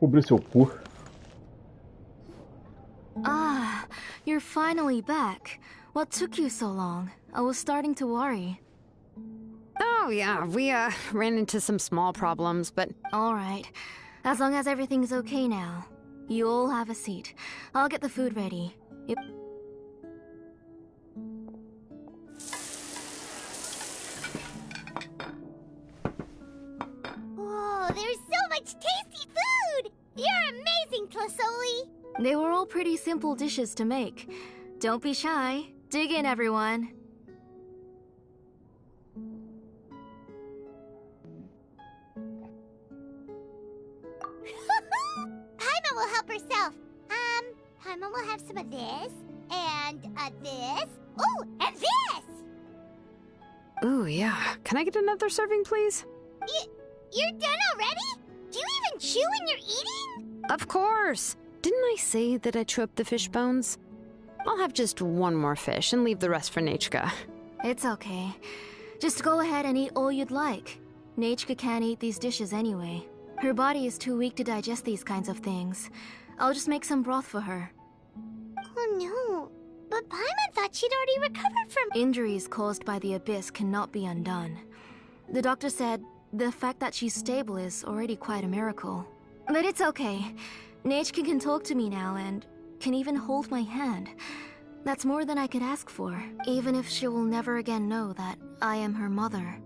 Cobrir seu cu. Ah, you're finally back. What took you so long? I was starting to worry. Oh, yeah, we, ran into some small problems, but... Alright. As long as everything's okay now. You all have a seat. I'll get the food ready. Whoa, there's so much tasty food! You're amazing, Closoli! They were all pretty simple dishes to make. Don't be shy. Dig in, everyone. Paimon will help herself. Paimon will have some of this, and this. Oh, and this! Ooh, yeah. Can I get another serving, please? You're done already? Do you even chew when you're eating? Of course! Didn't I say that I chew up the fish bones? I'll have just one more fish and leave the rest for Nechka. It's okay. Just go ahead and eat all you'd like. Nechka can't eat these dishes anyway. Her body is too weak to digest these kinds of things. I'll just make some broth for her. Oh no, but Paimon thought she'd already recovered from... Injuries caused by the abyss cannot be undone. The doctor said the fact that she's stable is already quite a miracle. But it's okay. Nechka can talk to me now and can even hold my hand. That's more than I could ask for, even if she will never again know that I am her mother.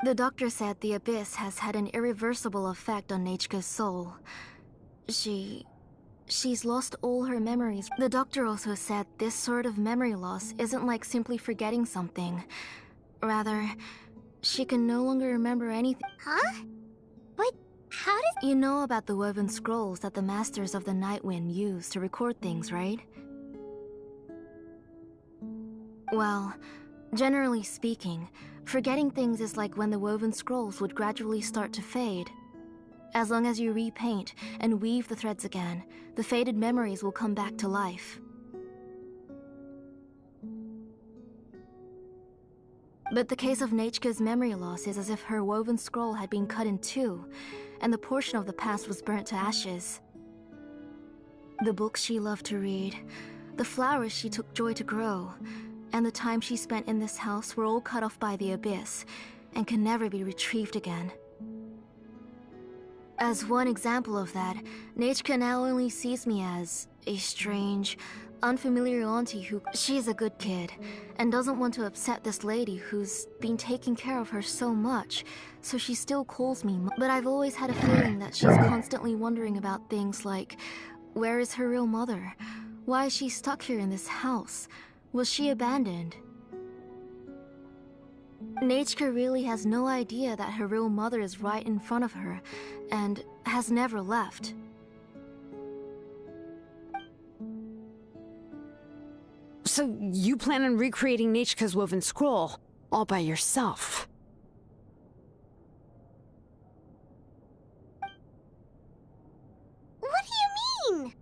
The doctor said the abyss has had an irreversible effect on Nechka's soul. She's lost all her memories. The doctor also said this sort of memory loss isn't like simply forgetting something. Rather, she can no longer remember anything. Huh? But how does... You know about the woven scrolls that the Masters of the Nightwind use to record things, right? Well, generally speaking, forgetting things is like when the woven scrolls would gradually start to fade. As long as you repaint and weave the threads again, the faded memories will come back to life. But the case of Nechka's memory loss is as if her woven scroll had been cut in two, and the portion of the past was burnt to ashes. The books she loved to read, the flowers she took joy to grow, and the time she spent in this house were all cut off by the abyss, and can never be retrieved again. As one example of that, Nechka now only sees me as a strange, unfamiliar auntie who... She's a good kid, and doesn't want to upset this lady who's been taking care of her so much, so she still calls me But I've always had a feeling that she's constantly wondering about things like, where is her real mother? Why is she stuck here in this house? Was she abandoned? Nechka really has no idea that her real mother is right in front of her, and has never left. So you plan on recreating Nechka's woven scroll all by yourself? What do you mean?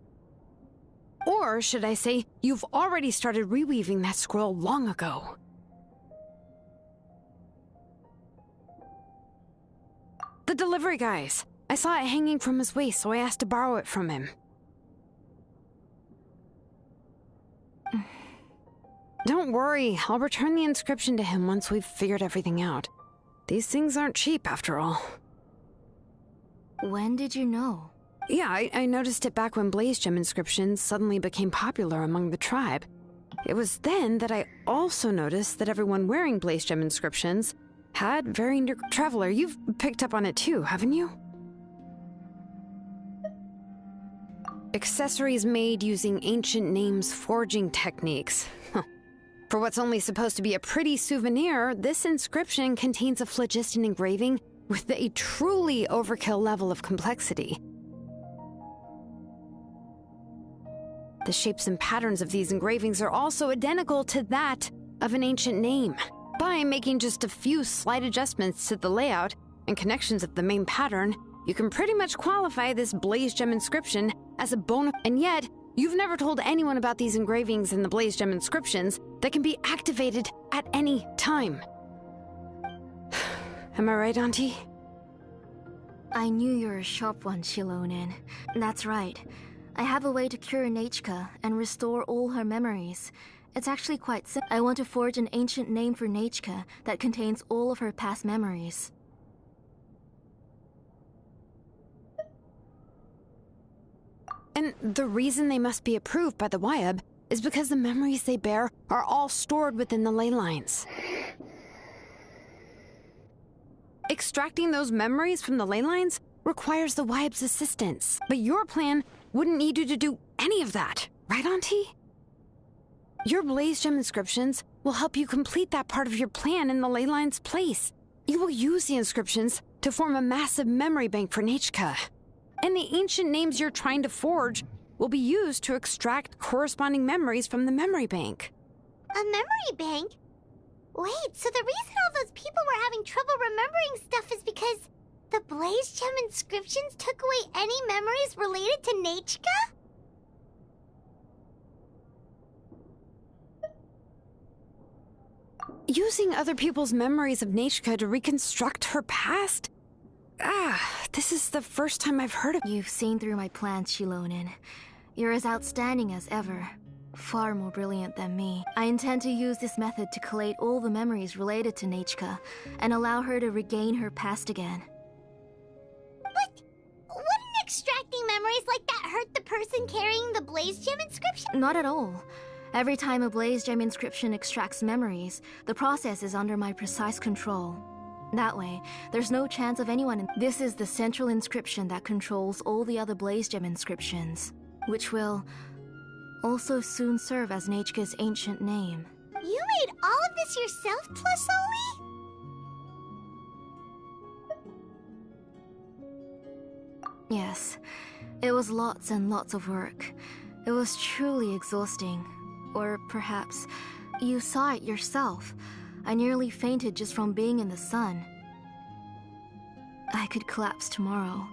Or should I say, you've already started reweaving that scroll long ago. The delivery guys. I saw it hanging from his waist, so I asked to borrow it from him. Don't worry, I'll return the inscription to him once we've figured everything out. These things aren't cheap, after all. When did you know? Yeah, I noticed it back when blaze gem inscriptions suddenly became popular among the tribe. It was then that I also noticed that everyone wearing blaze gem inscriptions had varying... Traveler, you've picked up on it too, haven't you? Accessories made using ancient names forging techniques. For what's only supposed to be a pretty souvenir, this inscription contains a phlogiston engraving with a truly overkill level of complexity. The shapes and patterns of these engravings are also identical to that of an ancient name. By making just a few slight adjustments to the layout and connections of the main pattern, you can pretty much qualify this blaze gem inscription as a bonus. And yet, you've never told anyone about these engravings in the blaze gem inscriptions that can be activated at any time. Am I right, Auntie? I knew you were a sharp one, Shilonin. That's right. I have a way to cure Nachka and restore all her memories. It's actually quite simple. I want to forge an ancient name for Nachka that contains all of her past memories. And the reason they must be approved by the Wyab is because the memories they bear are all stored within the ley lines. Extracting those memories from the ley lines requires the Wyab's assistance. But your plan wouldn't need you to do any of that, right, Auntie? Your Blaze Gem inscriptions will help you complete that part of your plan in the ley line's place. You will use the inscriptions to form a massive memory bank for Nachka. And the ancient names you're trying to forge will be used to extract corresponding memories from the memory bank. A memory bank? Wait, so the reason all those people were having trouble remembering stuff is because the Blaze Gem inscriptions took away any memories related to Nachka? Using other people's memories of Nachka to reconstruct her past? This is the first time I've heard of— You've seen through my plans, Shilonin. You're as outstanding as ever. Far more brilliant than me. I intend to use this method to collate all the memories related to Nachka and allow her to regain her past again. But wouldn't extracting memories like that hurt the person carrying the Blaze Gem inscription? Not at all. Every time a Blaze Gem inscription extracts memories, the process is under my precise control. That way, there's no chance of anyone— This is the central inscription that controls all the other Blaze Gem inscriptions, which will also soon serve as Nachka's ancient name. You made all of this yourself, Plusoli? Yes, it was lots and lots of work. It was truly exhausting. Or perhaps you saw it yourself. I nearly fainted just from being in the sun. I could collapse tomorrow,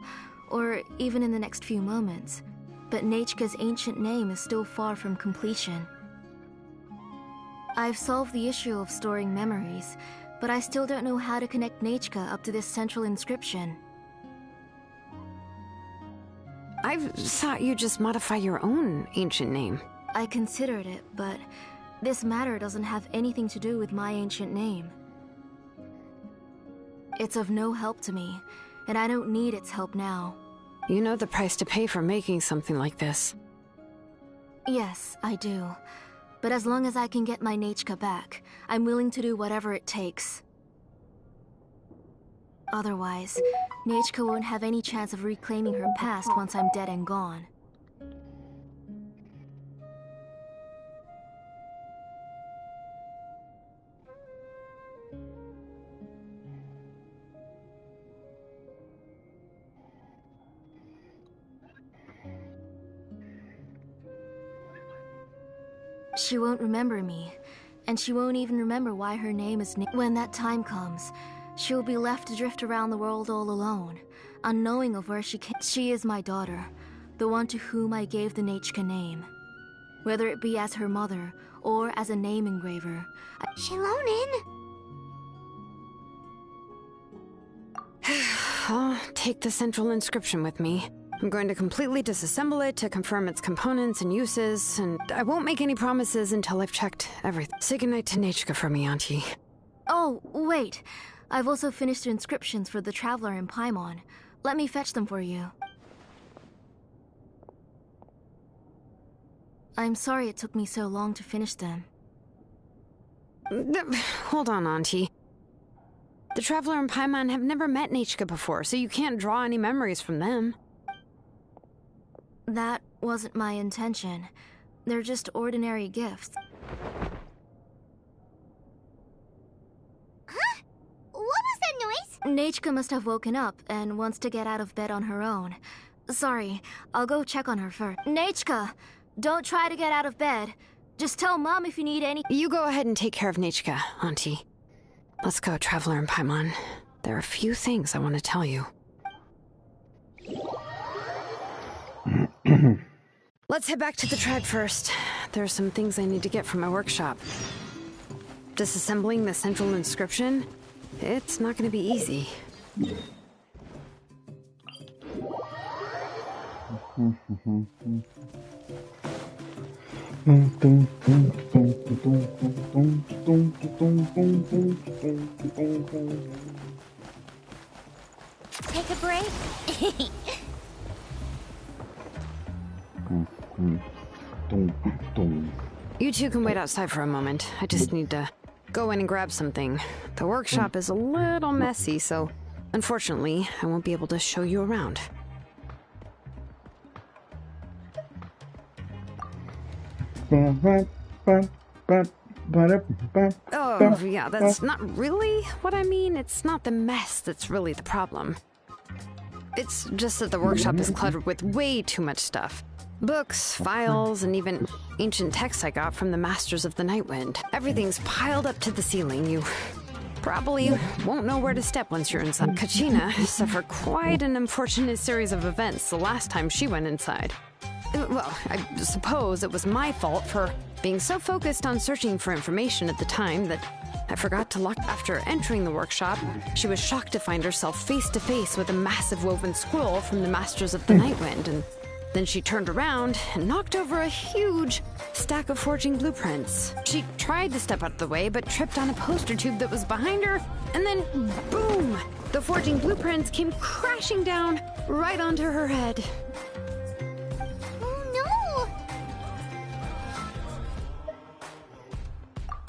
or even in the next few moments, but Nachka's ancient name is still far from completion. I've solved the issue of storing memories, but I still don't know how to connect Nachka up to this central inscription. I thought you'd just modify your own ancient name. I considered it, but this matter doesn't have anything to do with my ancient name. It's of no help to me, and I don't need its help now. You know the price to pay for making something like this. Yes, I do. But as long as I can get my Nachka back, I'm willing to do whatever it takes. Otherwise, Nachka won't have any chance of reclaiming her past once I'm dead and gone. She won't remember me, and she won't even remember why her name is When that time comes, she will be left to drift around the world all alone, unknowing of where she came. She is my daughter, the one to whom I gave the Nachka name. Whether it be as her mother, or as a name engraver. Shilonin! I'll take the central inscription with me. I'm going to completely disassemble it to confirm its components and uses, and I won't make any promises until I've checked everything. Say goodnight to Nachka for me, Auntie. Oh, wait. I've also finished the inscriptions for the Traveler in Paimon. Let me fetch them for you. I'm sorry it took me so long to finish them. Hold on, Auntie. The Traveler and Paimon have never met Nachka before, so you can't draw any memories from them. That wasn't my intention. They're just ordinary gifts. Huh? What was that noise? Nachka must have woken up and wants to get out of bed on her own. Sorry, I'll go check on her first. Nachka! Don't try to get out of bed. Just tell Mom if you need any— You go ahead and take care of Nachka, Auntie. Let's go, Traveler and Paimon. There are a few things I want to tell you. Let's head back to the tribe first. There are some things I need to get from my workshop. Disassembling the central inscription? It's not going to be easy. Take a break? You two can wait outside for a moment. I just need to go in and grab something. The workshop is a little messy, so unfortunately, I won't be able to show you around. Oh, yeah, that's not really what I mean. It's not the mess that's really the problem. It's just that the workshop is cluttered with way too much stuff. Books, files, and even ancient texts I got from the Masters of the Nightwind. Everything's piled up to the ceiling. You probably won't know where to step once you're inside. Kachina suffered quite an unfortunate series of events the last time she went inside. Well, I suppose it was my fault for being so focused on searching for information at the time that I forgot to lock. After entering the workshop, she was shocked to find herself face to face with a massive woven scroll from the Masters of the Nightwind, and then she turned around and knocked over a huge stack of forging blueprints. She tried to step out of the way, but tripped on a poster tube that was behind her, and then boom! The forging blueprints came crashing down right onto her head.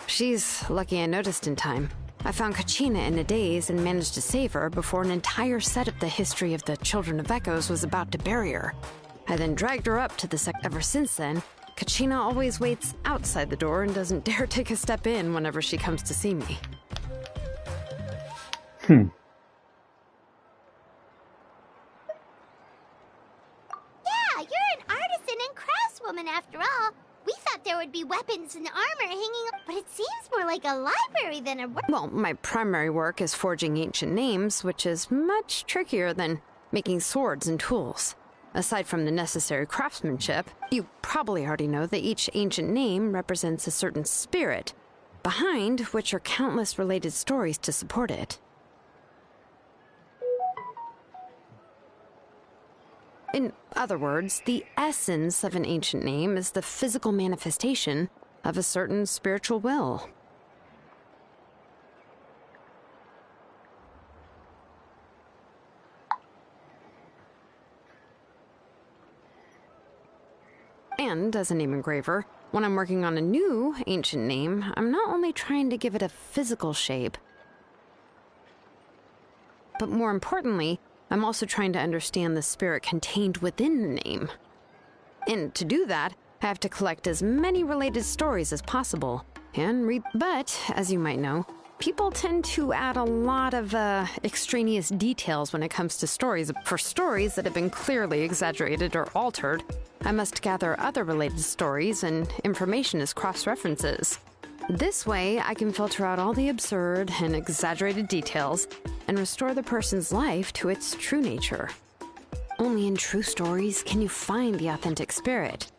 She's lucky I noticed in time. I found Kachina in a daze and managed to save her before an entire set of the history of the Children of Echoes was about to bury her. I then dragged her up to the Ever since then, Kachina always waits outside the door and doesn't dare take a step in whenever she comes to see me. Yeah, you're an artisan and craftswoman after all. We thought there would be weapons and armor hanging up, but it seems more like a library than a... Well, my primary work is forging ancient names, which is much trickier than making swords and tools. Aside from the necessary craftsmanship, you probably already know that each ancient name represents a certain spirit, behind which are countless related stories to support it. In other words, the essence of an ancient name is the physical manifestation of a certain spiritual will. And as a name engraver, when I'm working on a new ancient name, I'm not only trying to give it a physical shape, but more importantly, I'm also trying to understand the spirit contained within the name. And to do that, I have to collect as many related stories as possible. But, as you might know, people tend to add a lot of extraneous details when it comes to stories. For stories that have been clearly exaggerated or altered, I must gather other related stories and information as cross-references. This way, I can filter out all the absurd and exaggerated details and restore the person's life to its true nature. Only in true stories can you find the authentic spirit.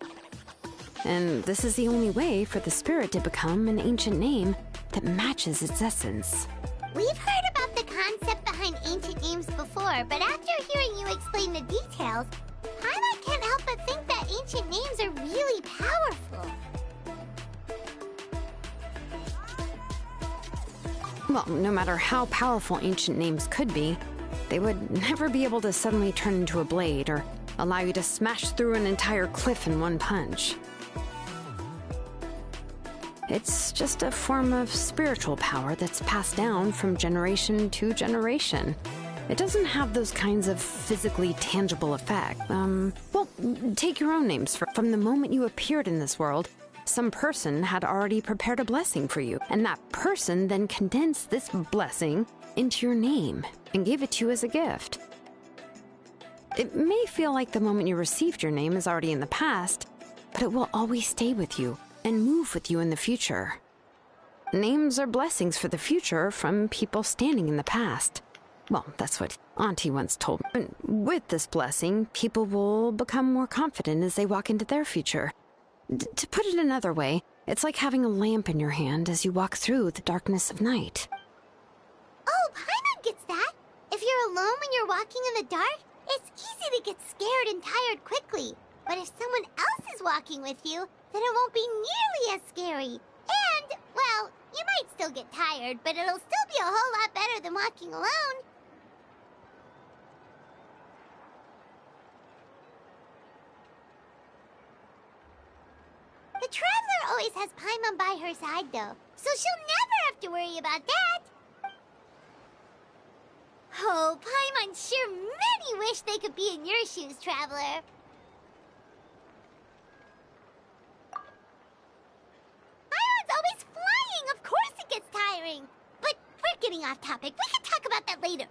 And this is the only way for the spirit to become an ancient name that matches its essence. We've heard about the concept behind ancient names before, but after hearing you explain the details, Paimon can't help but think that ancient names are really powerful. Well, no matter how powerful ancient names could be, they would never be able to suddenly turn into a blade or allow you to smash through an entire cliff in one punch. It's just a form of spiritual power that's passed down from generation to generation. It doesn't have those kinds of physically tangible effects. Well, take your own names. From the moment you appeared in this world, some person had already prepared a blessing for you, and that person then condensed this blessing into your name and gave it to you as a gift. It may feel like the moment you received your name is already in the past, but it will always stay with you and move with you in the future. Names are blessings for the future from people standing in the past. Well, that's what Auntie once told me. And with this blessing, people will become more confident as they walk into their future. To put it another way, it's like having a lamp in your hand as you walk through the darkness of night. Oh, Paimon gets that. If you're alone when you're walking in the dark, It's easy to get scared and tired quickly, but if someone else is walking with you, then it won't be nearly as scary. And, well, you might still get tired, but it'll still be a whole lot better than walking alone. The Traveler always has Paimon by her side, though, so she'll never have to worry about that. Oh, Paimon sure many wish they could be in your shoes, Traveler. Paimon's always flying, of course it gets tiring. But we're getting off topic. We can talk about that later.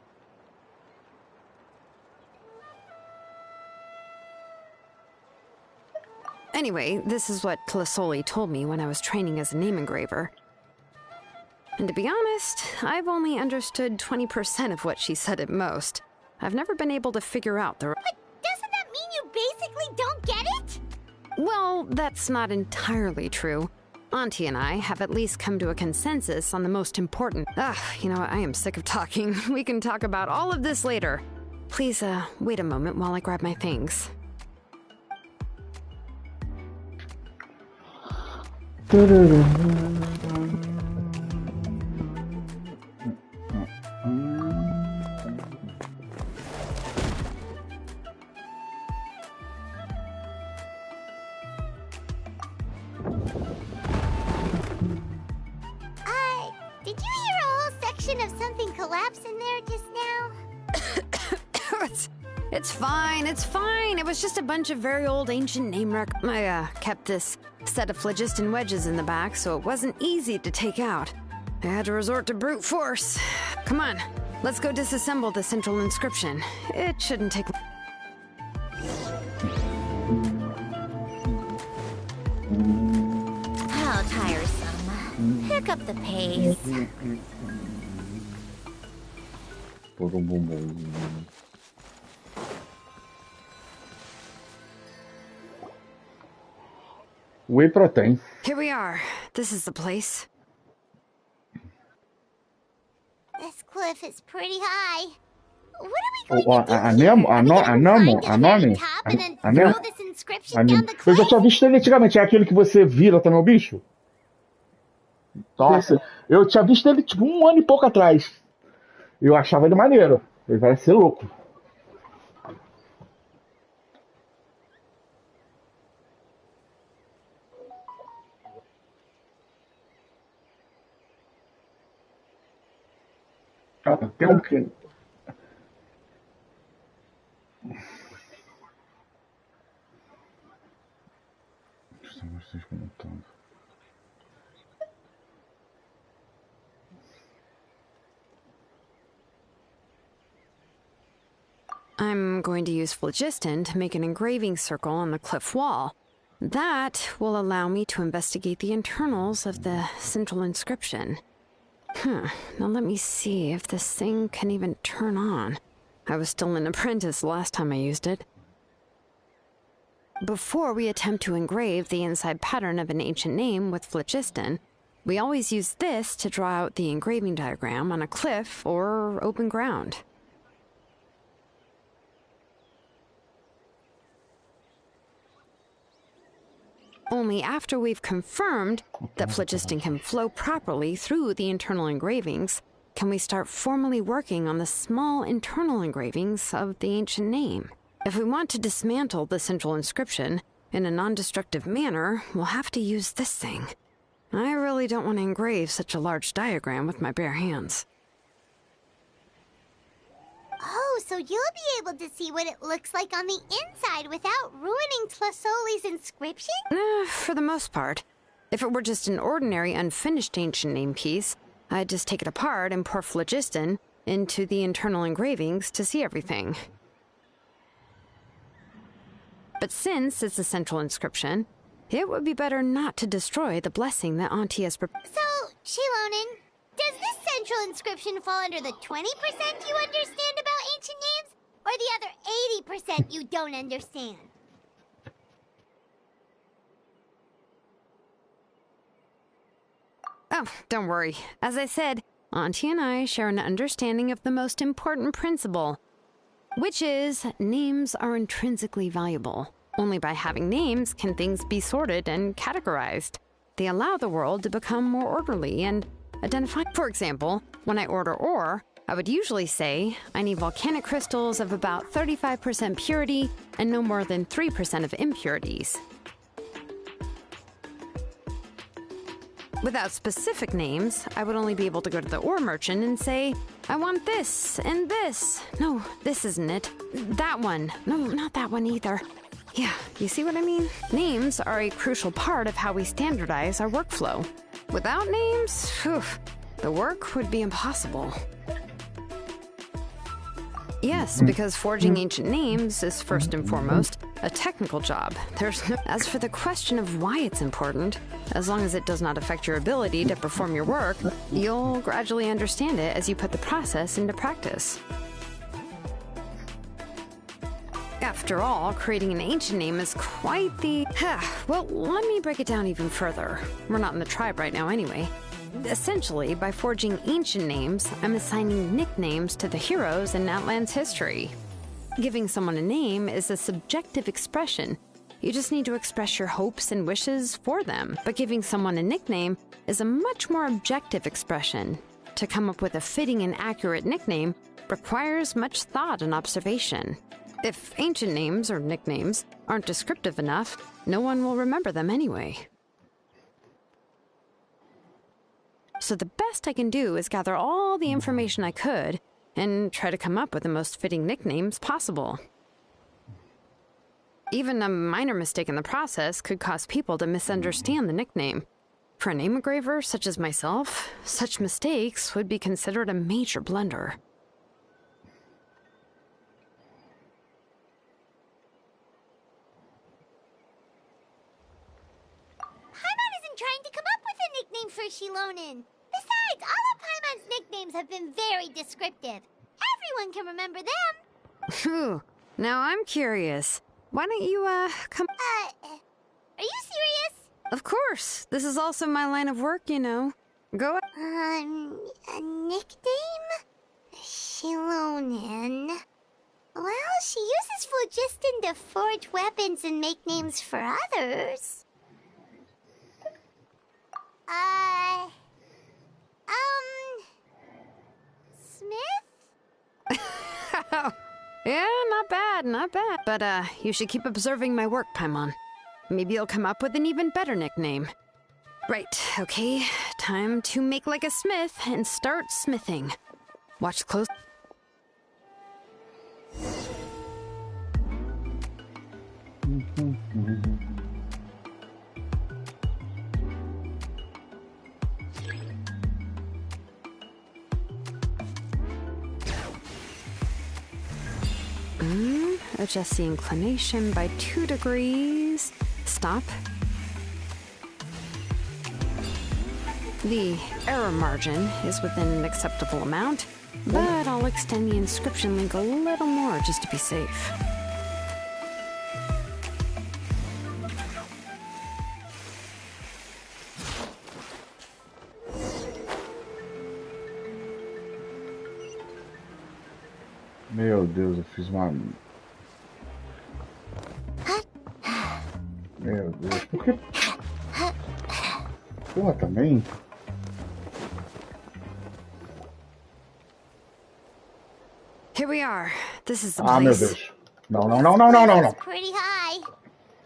Anyway, this is what Clisoli told me when I was training as a name engraver. And to be honest, I've only understood 20% of what she said at most. I've never been able to figure out the... But doesn't that mean you basically don't get it? Well, that's not entirely true. Auntie and I have at least come to a consensus on the most important... you know, I am sick of talking. We can talk about all of this later. Please, wait a moment while I grab my things. Did you hear a whole section of something collapse in there just now? It's fine, it's fine. It was just a bunch of very old ancient name I kept this set of phlogiston wedges in the back, so it wasn't easy to take out. I had to resort to brute force. Come on, let's go disassemble the central inscription. It shouldn't take... How tiresome. Pick up the pace. Whey protein. Here we are. This is the place. This cliff is pretty high. What are we going to do here? Throw this inscription down the Eu cliff? já tinha visto ele antigamente, é aquele que você vira também o bicho? Nossa, eu tinha visto ele tipo 1 ano e pouco atrás. Eu achava ele maneiro. Ele parece ser louco. Tem um que... Estão vocês comentando. I'm going to use phlogiston to make an engraving circle on the cliff wall. That will allow me to investigate the internals of the central inscription. Now let me see if this thing can even turn on. I was still an apprentice last time I used it. Before we attempt to engrave the inside pattern of an ancient name with phlogiston, we always use this to draw out the engraving diagram on a cliff or open ground. Only after we've confirmed that phlogiston can flow properly through the internal engravings can we start formally working on the small internal engravings of the ancient name. If we want to dismantle the central inscription in a non-destructive manner, we'll have to use this thing. I really don't want to engrave such a large diagram with my bare hands. Oh, so you'll be able to see what it looks like on the inside without ruining Tlasoli's inscription? For the most part. If it were just an ordinary unfinished ancient name piece, I'd just take it apart and pour phlogiston into the internal engravings to see everything. But since it's a central inscription, it would be better not to destroy the blessing that Auntie has prepared. So, Shilonin, does this central inscription fall under the 20% you understand about ancient names? Or the other 80% you don't understand? Oh, don't worry. As I said, Auntie and I share an understanding of the most important principle. which is names are intrinsically valuable. Only by having names can things be sorted and categorized. They allow the world to become more orderly and identify. For example, when I order ore, I would usually say I need volcanic crystals of about 35% purity and no more than 3% of impurities. Without specific names, I would only be able to go to the ore merchant and say, I want this and this. No, this isn't it. That one. No, not that one either. Yeah, you see what I mean? Names are a crucial part of how we standardize our workflow. Without names, the work would be impossible. Yes, because forging ancient names is first and foremost a technical job. As for the question of why it's important, as long as it does not affect your ability to perform your work, you'll gradually understand it as you put the process into practice. After all, creating an ancient name is quite the... Well, let me break it down even further. We're not in the tribe right now anyway. Essentially, by forging ancient names, I'm assigning nicknames to the heroes in Outland's history. Giving someone a name is a subjective expression. You just need to express your hopes and wishes for them. But giving someone a nickname is a much more objective expression. To come up with a fitting and accurate nickname requires much thought and observation. If ancient names or nicknames aren't descriptive enough, no one will remember them anyway. So the best I can do is gather all the information I could and try to come up with the most fitting nicknames possible. Even a minor mistake in the process could cause people to misunderstand the nickname. For a name engraver such as myself, such mistakes would be considered a major blunder. Trying to come up with a nickname for Shilonen. Besides, all of Paimon's nicknames have been very descriptive. Everyone can remember them. Phew. Now I'm curious. Why don't you, come... Are you serious? Of course. This is also my line of work, you know. Go... A nickname? Shilonen. Well, she uses phlogiston to forge weapons and make names for others. Smith? Yeah, not bad, not bad. But, you should keep observing my work, Paimon. Maybe you'll come up with an even better nickname. Right, okay. Time to make like a smith and start smithing. Watch close. Adjust the inclination by 2 degrees. Stop. The error margin is within an acceptable amount, but I'll extend the inscription link a little more just to be safe. Meu Deus, eu fiz uma... Meu Deus, por que... Porra, também? Here we are. This is the Ah, meu place. Deus. Não, não, não, não, não, não, não. Pretty high.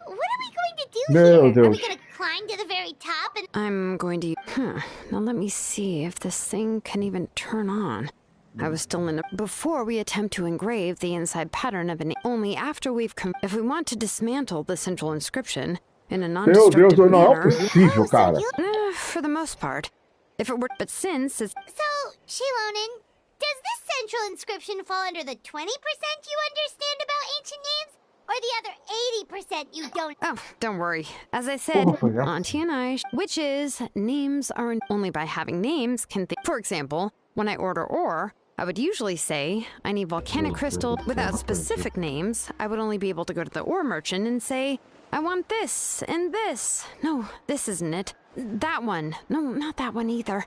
What are we going to do Meu here? Are Deus. we going to climb to the very top and... I'm going to... Now let me see if this thing can even turn on. I was still in a... Before we attempt to engrave the inside pattern of an... Only after we've... If we want to dismantle the central inscription in a Meu non-destructive Deus, não é manner... possível, cara. For the most part. If it were... But since it's... So, Shilonen, does this central inscription fall under the 20% you understand about ancient names? Or the other 80% you don't? Oh, don't worry. As I said, Auntie and I... Which is, names aren't... Only by having names can... For example, when I order ore... I would usually say, I need volcanic crystal. Without specific names, I would only be able to go to the ore merchant and say, I want this and this. No, this isn't it. That one. No, not that one either.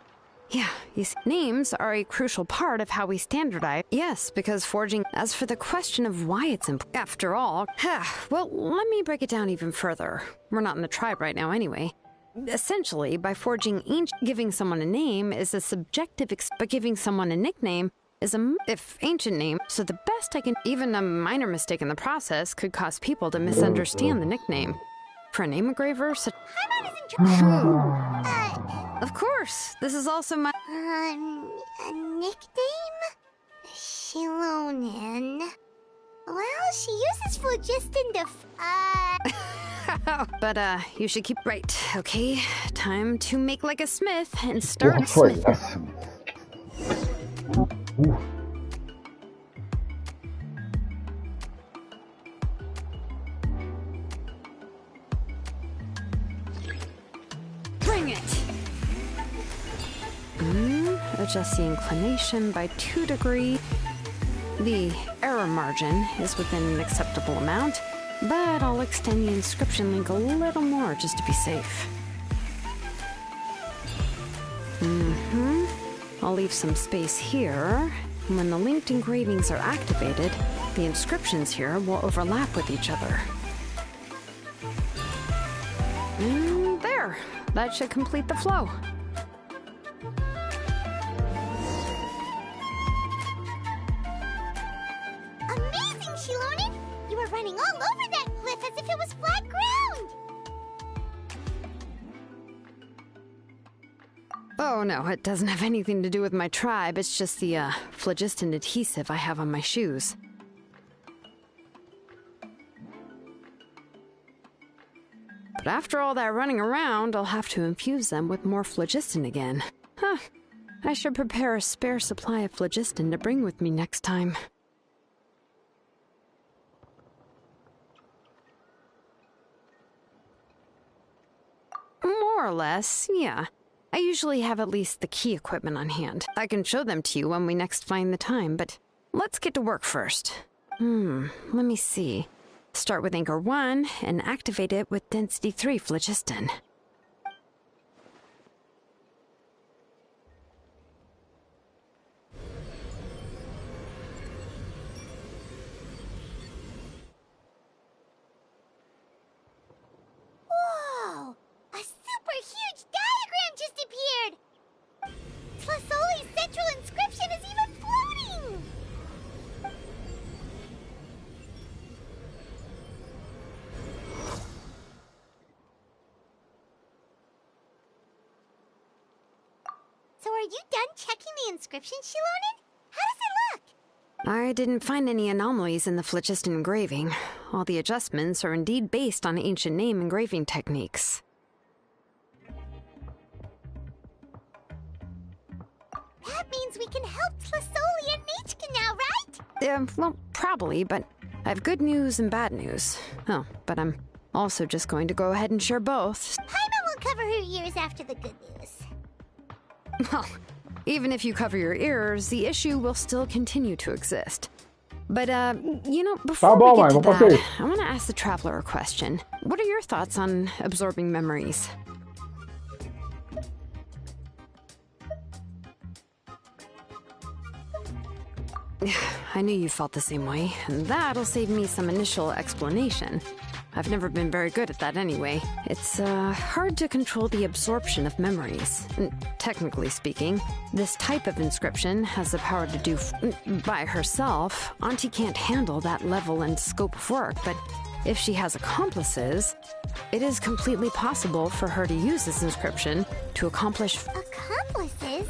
Yeah, these names are a crucial part of how we standardize. Yes, because forging... As for the question of why it's important... After all... well, let me break it down even further. We're not in the tribe right now anyway. Essentially, by forging ancient... Giving someone a name is a subjective... But giving someone a nickname is a... If ancient name... So the best I can... Even a minor mistake in the process could cause people to misunderstand the nickname. For a name engraver, such... Of course, this is also my... A nickname? Shilonin. Well, she uses phlogiston to But, you should keep... Right, okay. Time to make like a smith and start Porra, foi smith. essa? Bring it! Adjust the inclination by 2 degrees. The error margin is within an acceptable amount, but I'll extend the inscription link a little more just to be safe. I'll leave some space here. When the linked engravings are activated, the inscriptions here will overlap with each other. And there! That should complete the flow. Amazing, Shilonin! You were running all over that cliff as if it was flat ground! Oh no, it doesn't have anything to do with my tribe. It's just the, phlogiston adhesive I have on my shoes. But after all that running around, I'll have to infuse them with more phlogiston again. Huh. I should prepare a spare supply of phlogiston to bring with me next time. More or less, yeah. I usually have at least the key equipment on hand. I can show them to you when we next find the time, but let's get to work first. Let me see. Start with Anchor 1 and activate it with Density 3 phlogiston. Whoa! A super huge diagram just appeared! Tlasoli's central inscription is even floating! So are you done checking the inscription, Shilonin? How does it look? I didn't find any anomalies in the phlogiston engraving. All the adjustments are indeed based on ancient name engraving techniques. That means we can help Tlasoli and Nechka now, right? Well, probably, but I have good news and bad news. Oh, but I'm also just going to go ahead and share both. Paimon will cover her ears after the good news. Well, even if you cover your ears, the issue will still continue to exist. But, you know, before we get to that, I want to ask the Traveler a question. What are your thoughts on absorbing memories? I knew you felt the same way, and that'll save me some initial explanation. I've never been very good at that anyway. It's, hard to control the absorption of memories. Technically speaking, this type of inscription has the power to do by herself. Auntie can't handle that level and scope of work, but if she has accomplices, it is completely possible for her to use this inscription to accomplish... Accomplices?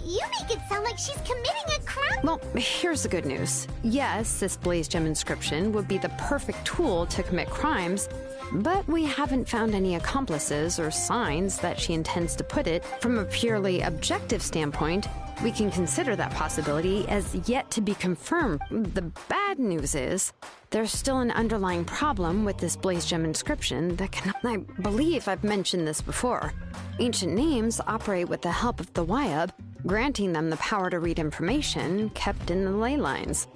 You make it sound like she's committing a crime. Well, here's the good news. Yes, this Blaze Gem inscription would be the perfect tool to commit crimes, but we haven't found any accomplices or signs that she intends to put it. From a purely objective standpoint, we can consider that possibility as yet to be confirmed. The bad news is, there's still an underlying problem with this Blaze Gem inscription that cannot... I believe I've mentioned this before. Ancient names operate with the help of the Wyab, granting them the power to read information kept in the ley lines.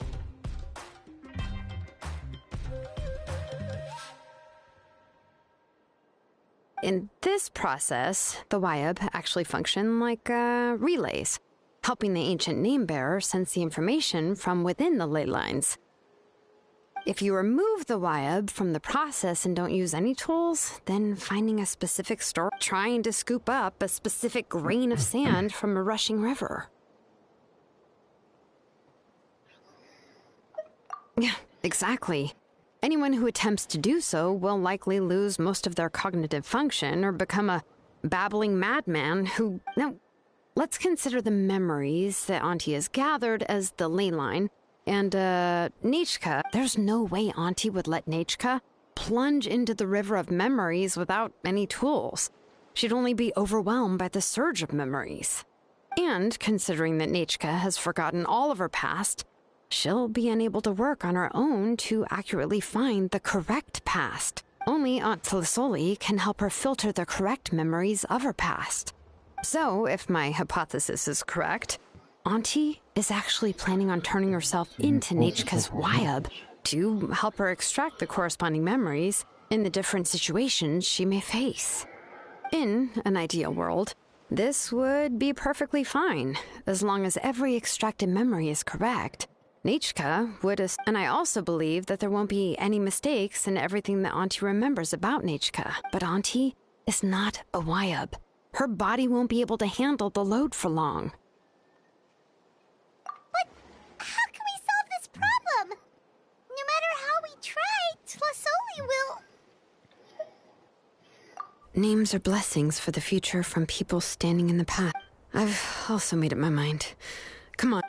In this process, the Wyab actually function like relays, helping the ancient name bearer sense the information from within the ley lines. If you remove the Wyab from the process and don't use any tools, then finding a specific store, trying to scoop up a specific grain of sand from a rushing river. Yeah, exactly. Anyone who attempts to do so will likely lose most of their cognitive function or become a babbling madman who... Now, let's consider the memories that Auntie has gathered as the ley line. And, Nechka, there's no way Auntie would let Nechka plunge into the river of memories without any tools. She'd only be overwhelmed by the surge of memories. And, considering that Nechka has forgotten all of her past, she'll be unable to work on her own to accurately find the correct past. Only Aunt Tlisoli can help her filter the correct memories of her past. So, if my hypothesis is correct, Auntie is actually planning on turning herself into Nechka's Wyab to help her extract the corresponding memories in the different situations she may face. In an ideal world, this would be perfectly fine, as long as every extracted memory is correct. Nechka would, and I also believe that there won't be any mistakes in everything that Auntie remembers about Nechka. But Auntie is not a Wyab. Her body won't be able to handle the load for long. How can we solve this problem? No matter how we try, Tlisoli will... Names are blessings for the future from people standing in the path. I've also made up my mind. Come on.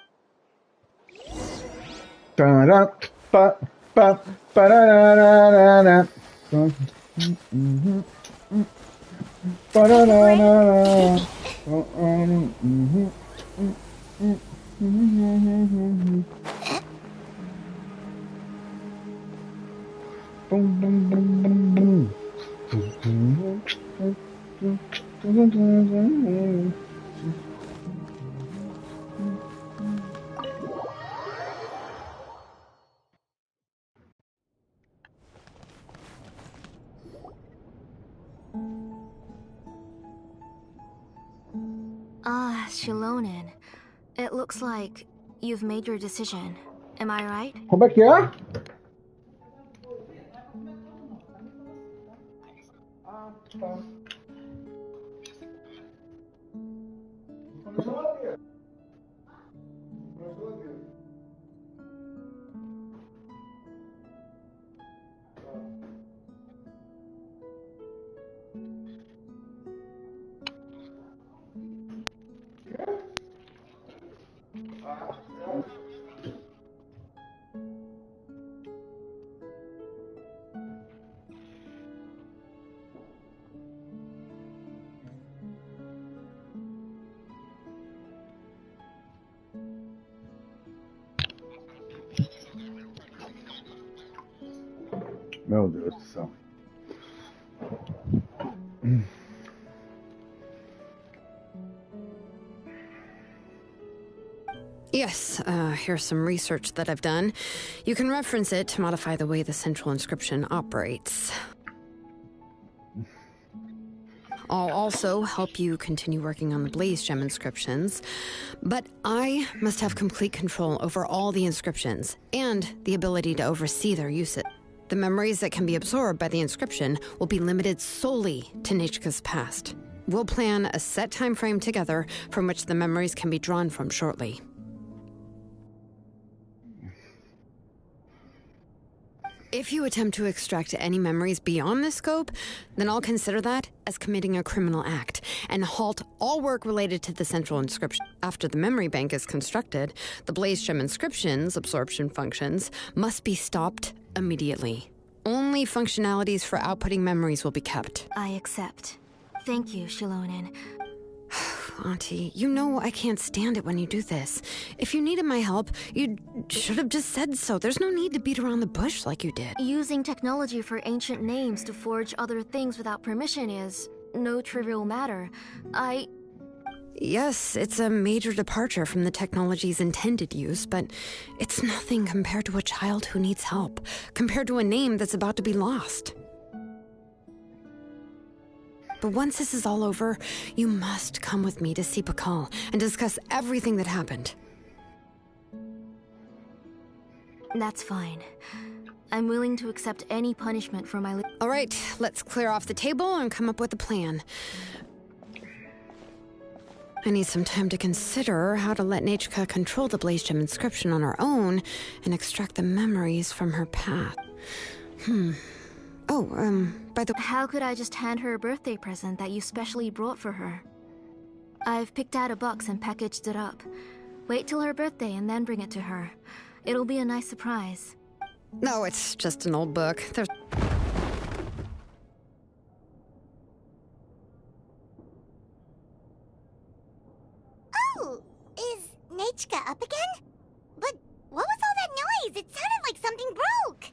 Ah, Shilonen. It looks like you've made your decision. Am I right? Como é que é? Meu Deus do céu. Yes, here's some research that I've done. You can reference it to modify the way the central inscription operates. I'll also help you continue working on the Blaze Gem inscriptions, but I must have complete control over all the inscriptions and the ability to oversee their usage. The memories that can be absorbed by the inscription will be limited solely to Nechka's past. We'll plan a set time frame together from which the memories can be drawn from shortly. If you attempt to extract any memories beyond this scope, then I'll consider that as committing a criminal act and halt all work related to the central inscription. After the memory bank is constructed, the Blaze Gem inscription's absorption functions must be stopped immediately. Only functionalities for outputting memories will be kept. I accept. Thank you, Shilonen. Auntie, you know I can't stand it when you do this. If you needed my help, you should have just said so. There's no need to beat around the bush like you did. Using technology for ancient names to forge other things without permission is no trivial matter. Yes, it's a major departure from the technology's intended use, but it's nothing compared to a child who needs help, compared to a name that's about to be lost. But once this is all over, you must come with me to see Pakal and discuss everything that happened. That's fine. I'm willing to accept any punishment for my... All right, let's clear off the table and come up with a plan. I need some time to consider how to let Nechka control the Blaze Gem inscription on her own and extract the memories from her past. By the... How could I just hand her a birthday present that you specially brought for her? I've picked out a box and packaged it up. Wait till her birthday and then bring it to her. It'll be a nice surprise. No, it's just an old book. There's... Oh, is Nechka up again? But what was all that noise? It sounded like something broke.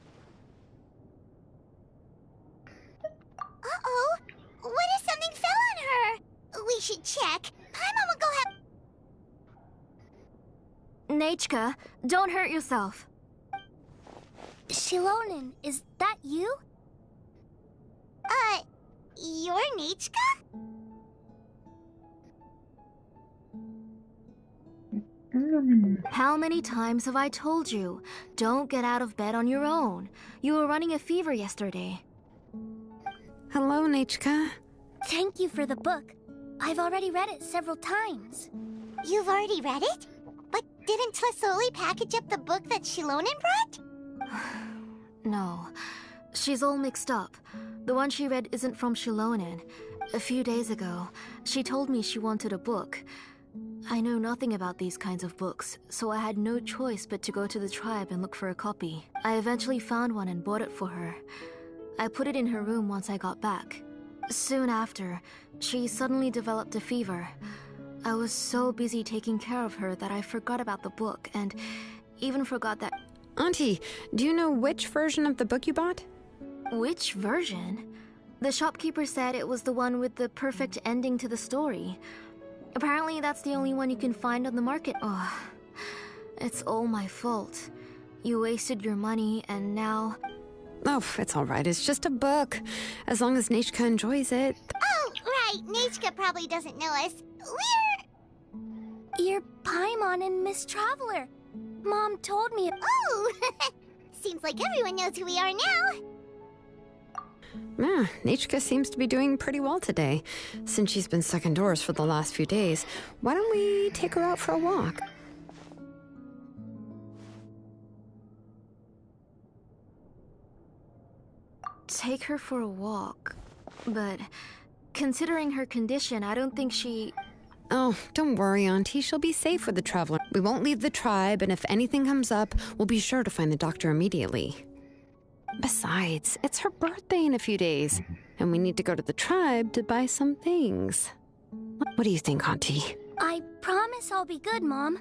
Uh-oh. What if something fell on her? We should check. Paimon will go have... Nechka, don't hurt yourself. Shilonen, is that you? You're Nechka? How many times have I told you? Don't get out of bed on your own. You were running a fever yesterday. Hello, Nechka. Thank you for the book. I've already read it several times. You've already read it? But didn't Tlasoli package up the book that Shilonen brought? No. She's all mixed up. The one she read isn't from Shilonen. A few days ago, she told me she wanted a book. I know nothing about these kinds of books, so I had no choice but to go to the tribe and look for a copy. I eventually found one and bought it for her. I put it in her room once I got back. Soon after, she suddenly developed a fever. I was so busy taking care of her that I forgot about the book and even forgot that... Auntie, do you know which version of the book you bought? Which version? The shopkeeper said it was the one with the perfect ending to the story. Apparently that's the only one you can find on the market. Oh, it's all my fault. You wasted your money and now... Oh, it's all right. It's just a book. As long as Nechka enjoys it. Oh, right. Nechka probably doesn't know us. You're Paimon and Miss Traveler. Mom told me... Oh! Seems like everyone knows who we are now. Yeah, Nechka seems to be doing pretty well today. Since she's been stuck indoors for the last few days, why don't we take her out for a walk? Take her for a walk. But considering her condition, I don't think she... Oh, don't worry, Auntie. She'll be safe with the Traveler. We won't leave the tribe, and if anything comes up, we'll be sure to find the doctor immediately. Besides, it's her birthday in a few days, and we need to go to the tribe to buy some things. What do you think, Auntie? I promise I'll be good, Mom.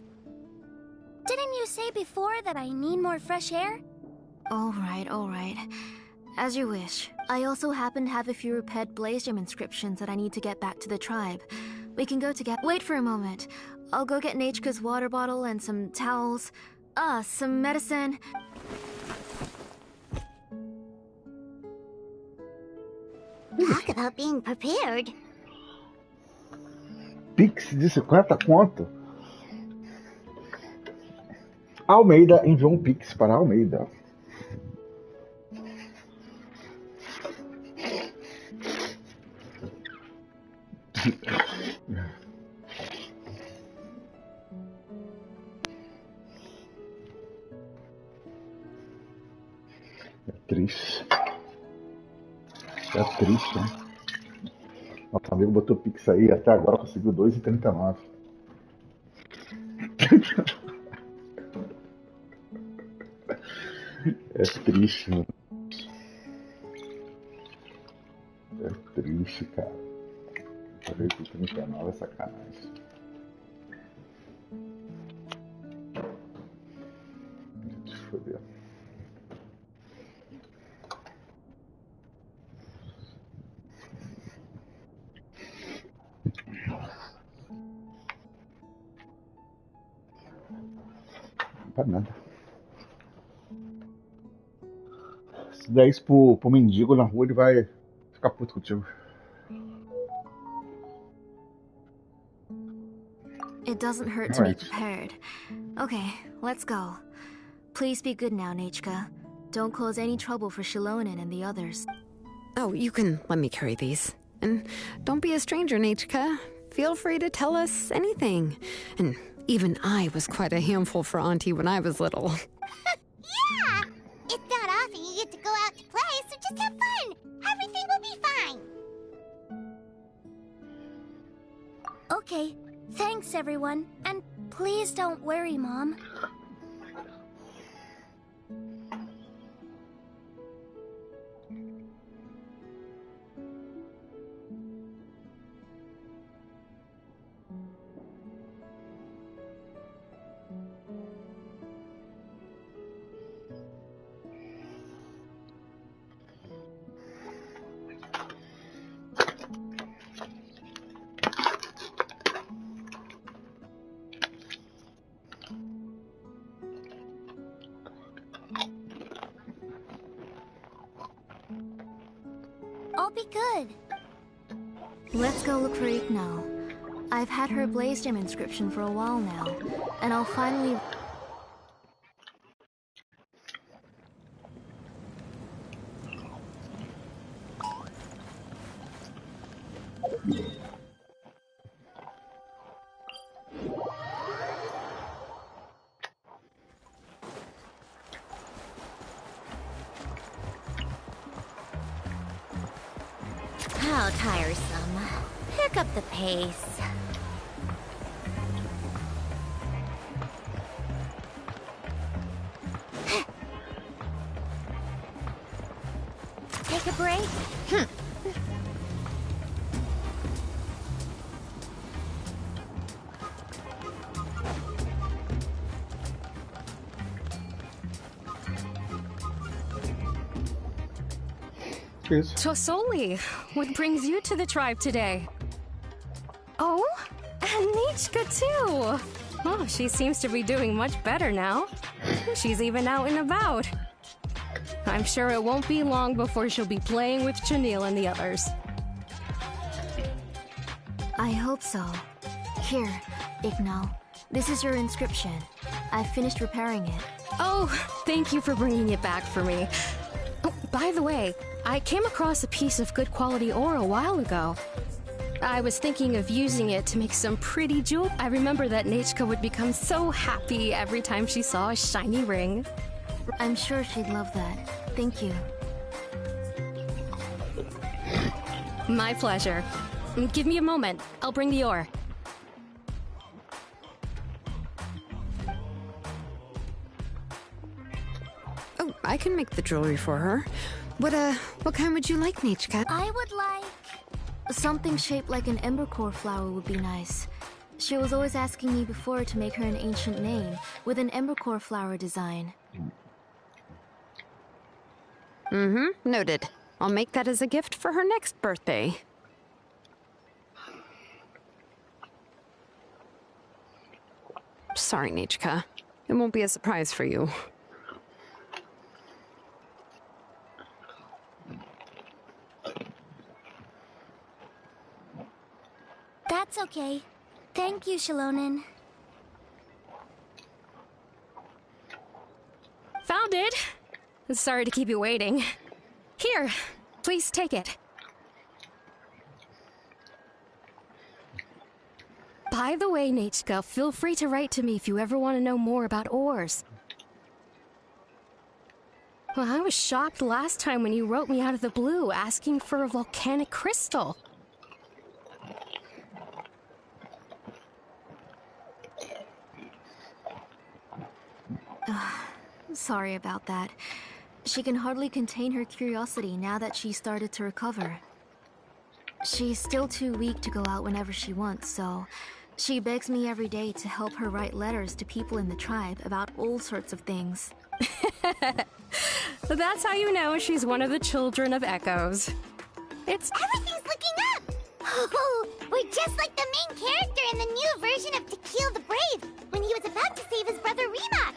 Didn't you say before that I need more fresh air? All right. As you wish. I also happen to have a few repaired Blaze Gem inscriptions that I need to get back to the tribe. We can go together. Wait for a moment. I'll go get Nechka's water bottle and some towels. Some medicine. Talk about being prepared. Pix de 50 conto. Almeida enviou um Pix para Almeida. É triste. É triste, hein? Nosso amigo botou Pix aí, até agora conseguiu 2,39. É triste, mano. É triste, cara. 2,39 é sacanagem. Deixa eu ver. Não para nada. Se der isso pro mendigo na rua, ele vai ficar puto contigo. It doesn't hurt to be Alright. prepared. Okay, let's go. Please be good now, Nechka. Don't cause any trouble for Shilonen and the others. Oh, you can let me carry these. And don't be a stranger, Nechka. Feel free to tell us anything. And even I was quite a handful for Auntie when I was little. Yeah! It's not often you get to go out to play, so just have fun. Everything will be fine. Okay, thanks everyone. And please don't worry, Mom. I'll be good. Let's go look for Igno. I've had her Blaze Gem inscription for a while now, and I'll finally... How tiresome. Pick up the pace. Take a break? Cheers. Tosoli, what brings you to the tribe today? Oh, and Nechka too! Oh, she seems to be doing much better now. She's even out and about. I'm sure it won't be long before she'll be playing with Chanil and the others. I hope so. Here, Igno. This is your inscription. I've finished repairing it. Oh, thank you for bringing it back for me. Oh, by the way, I came across a piece of good quality ore a while ago. I was thinking of using it to make some pretty jewel. I remember that Nechka would become so happy every time she saw a shiny ring. I'm sure she'd love that. Thank you. My pleasure. Give me a moment. I'll bring the ore. Oh, I can make the jewelry for her. What kind would you like, Nechka? I would like... something shaped like an ember core flower would be nice. She was always asking me before to make her an ancient name with an ember core flower design. Noted. I'll make that as a gift for her next birthday. Sorry, Nechka. It won't be a surprise for you. That's okay. Thank you, Shilonen. Found it! Sorry to keep you waiting. Here, please take it. By the way, Nechka, feel free to write to me if you ever want to know more about ores. Well, I was shocked last time when you wrote me out of the blue asking for a volcanic crystal. Sorry about that. She can hardly contain her curiosity now that she's started to recover. She's still too weak to go out whenever she wants, so she begs me every day to help her write letters to people in the tribe about all sorts of things. That's how you know she's one of the children of Echoes. It's... Everything's looking up! Oh, we're just like the main character in the new version of To Kill the Brave, when he was about to save his brother Reebok.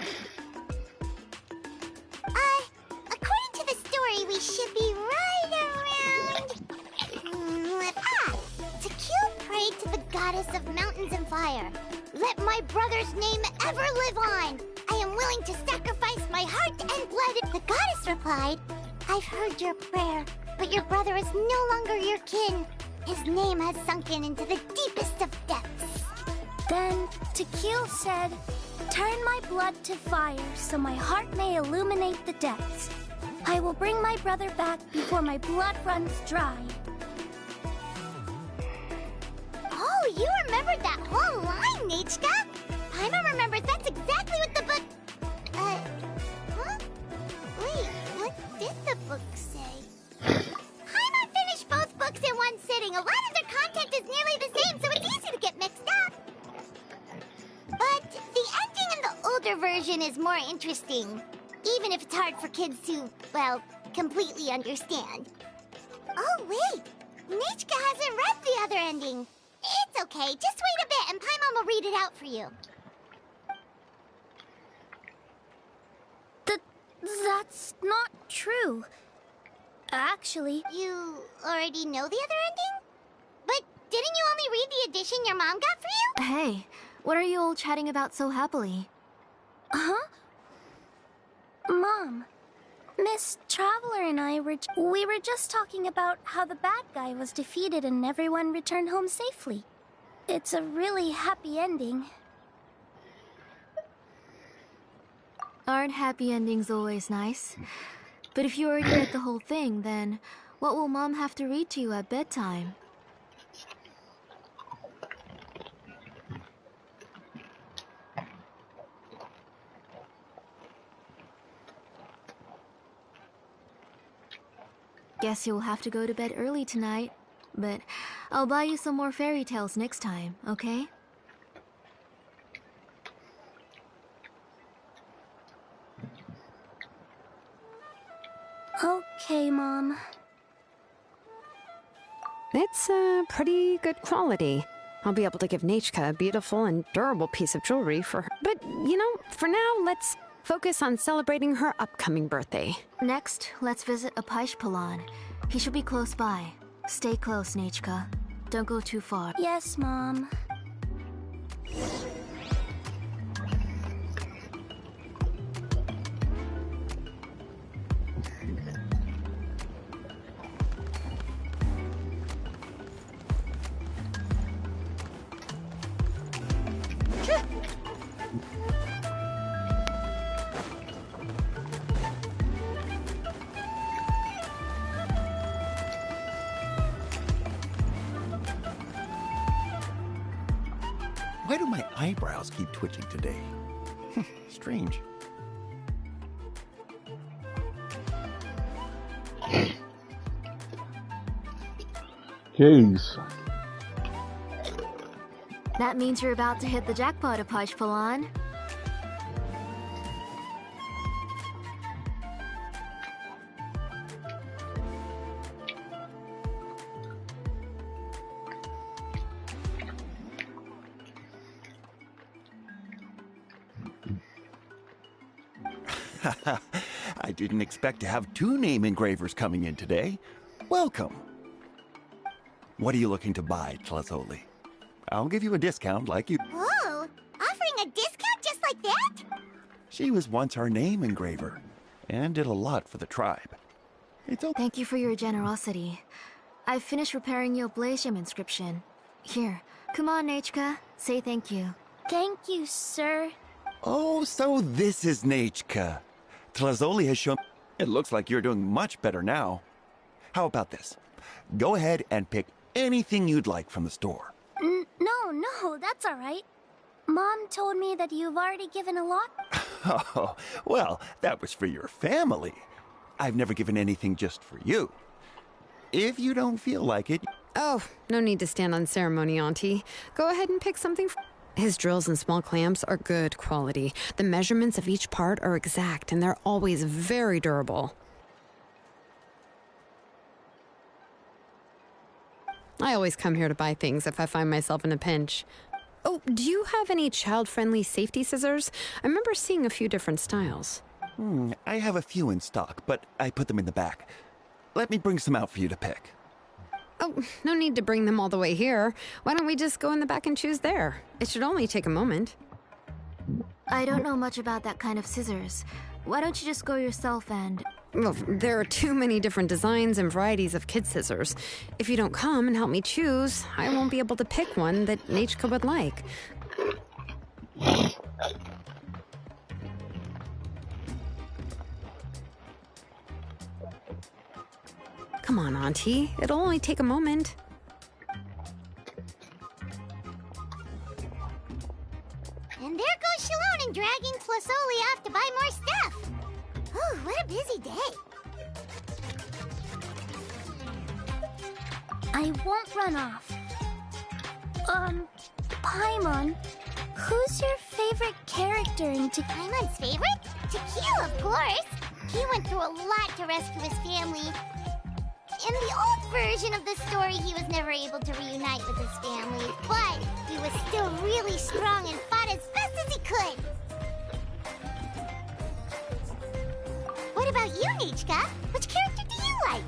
According to the story, we should be right around... To Kill prayed to the goddess of mountains and fire. let my brother's name ever live on. I am willing to sacrifice my heart and blood. The goddess replied, I've heard your prayer, but your brother is no longer your kin. His name has sunken into the deepest of depths. Then Tequil said, turn my blood to fire so my heart may illuminate the depths. I will bring my brother back before my blood runs dry. Oh, you remembered that whole line, Nechka? Paimon remembers that's exactly what the book... Huh? Wait, what did the book say? Paimon finished both books in one sitting. A lot of their content is nearly the same, so it's easy to get mixed up. But the ending in the older version is more interesting, even if it's hard for kids to, well, completely understand. Oh, wait! Nechka hasn't read the other ending. It's okay, just wait a bit and Paimon will read it out for you. That's not true. Actually... You already know the other ending? But didn't you only read the edition your mom got for you? Hey, what are you all chatting about so happily? Huh? Mom, Miss Traveler and I were just talking about how the bad guy was defeated and everyone returned home safely. It's a really happy ending. Aren't happy endings always nice? But if you already read the whole thing, then what will Mom have to read to you at bedtime? Guess you'll have to go to bed early tonight. But I'll buy you some more fairy tales next time, okay? Okay, Mom. It's pretty good quality. I'll be able to give Nechka a beautiful and durable piece of jewelry for her. But, you know, for now, let's focus on celebrating her upcoming birthday. Next, let's visit Apaish. He should be close by. Stay close, Nechka. Don't go too far. Yes, Mom. Why do my eyebrows keep twitching today? Strange. Que isso? That means you're about to hit the jackpot, Apaish. I didn't expect to have 2 name engravers coming in today. Welcome. What are you looking to buy, Tlazoli? I'll give you a discount like you... Whoa! Offering a discount just like that? She was once our name engraver, and did a lot for the tribe. It's okay. Thank you for your generosity. I've finished repairing your blaze gem inscription. Here, come on, Nechka. Say thank you. Thank you, sir. Oh, so this is Nechka. Tlazoli has shown... It looks like you're doing much better now. How about this? Go ahead and pick anything you'd like from the store. No, that's all right. Mom told me that you've already given a lot. Oh, well, that was for your family. I've never given anything just for you. If you don't feel like it... Oh, no need to stand on ceremony, Auntie. Go ahead and pick something. His drills and small clamps are good quality. The measurements of each part are exact, and they're always very durable. I always come here to buy things if I find myself in a pinch. Oh, do you have any child-friendly safety scissors? I remember seeing a few different styles. I have a few in stock, but I put them in the back. Let me bring some out for you to pick. Oh, no need to bring them all the way here. Why don't we just go in the back and choose there? It should only take a moment. I don't know much about that kind of scissors. Why don't you just go yourself and... Well, there are too many different designs and varieties of kid scissors. If you don't come and help me choose, I won't be able to pick one that Nachka would like. Come on, Auntie. It'll only take a moment. And there goes Shalone dragging Tlasoli off to buy more stuff. Ooh, what a busy day. I won't run off. Paimon, who's your favorite character in Paimon's favorite? Tequila, of course. He went through a lot to rescue his family. In the old version of the story, he was never able to reunite with his family, but he was still really strong and fought as best as he could. What about you, Nichka? Which character do you like?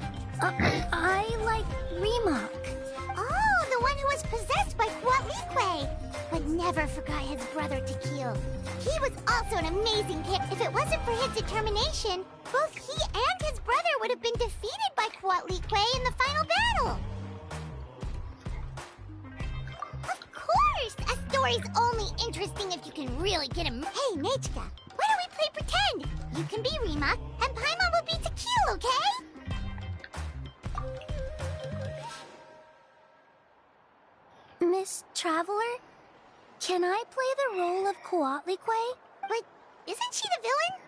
I like Remak. Oh, the one who was possessed by Quatlique, but never forgot his brother Tequil. He was also an amazing kid. If it wasn't for his determination, both he and his brother would have been defeated by Quatlique in the final battle. Of course! A story's only interesting if you can really get him. Hey, Nichka, why don't we play pretend? You can be Remak, and Paimon will be Tequil, okay? Miss Traveler, can I play the role of Quatlique? But isn't she the villain?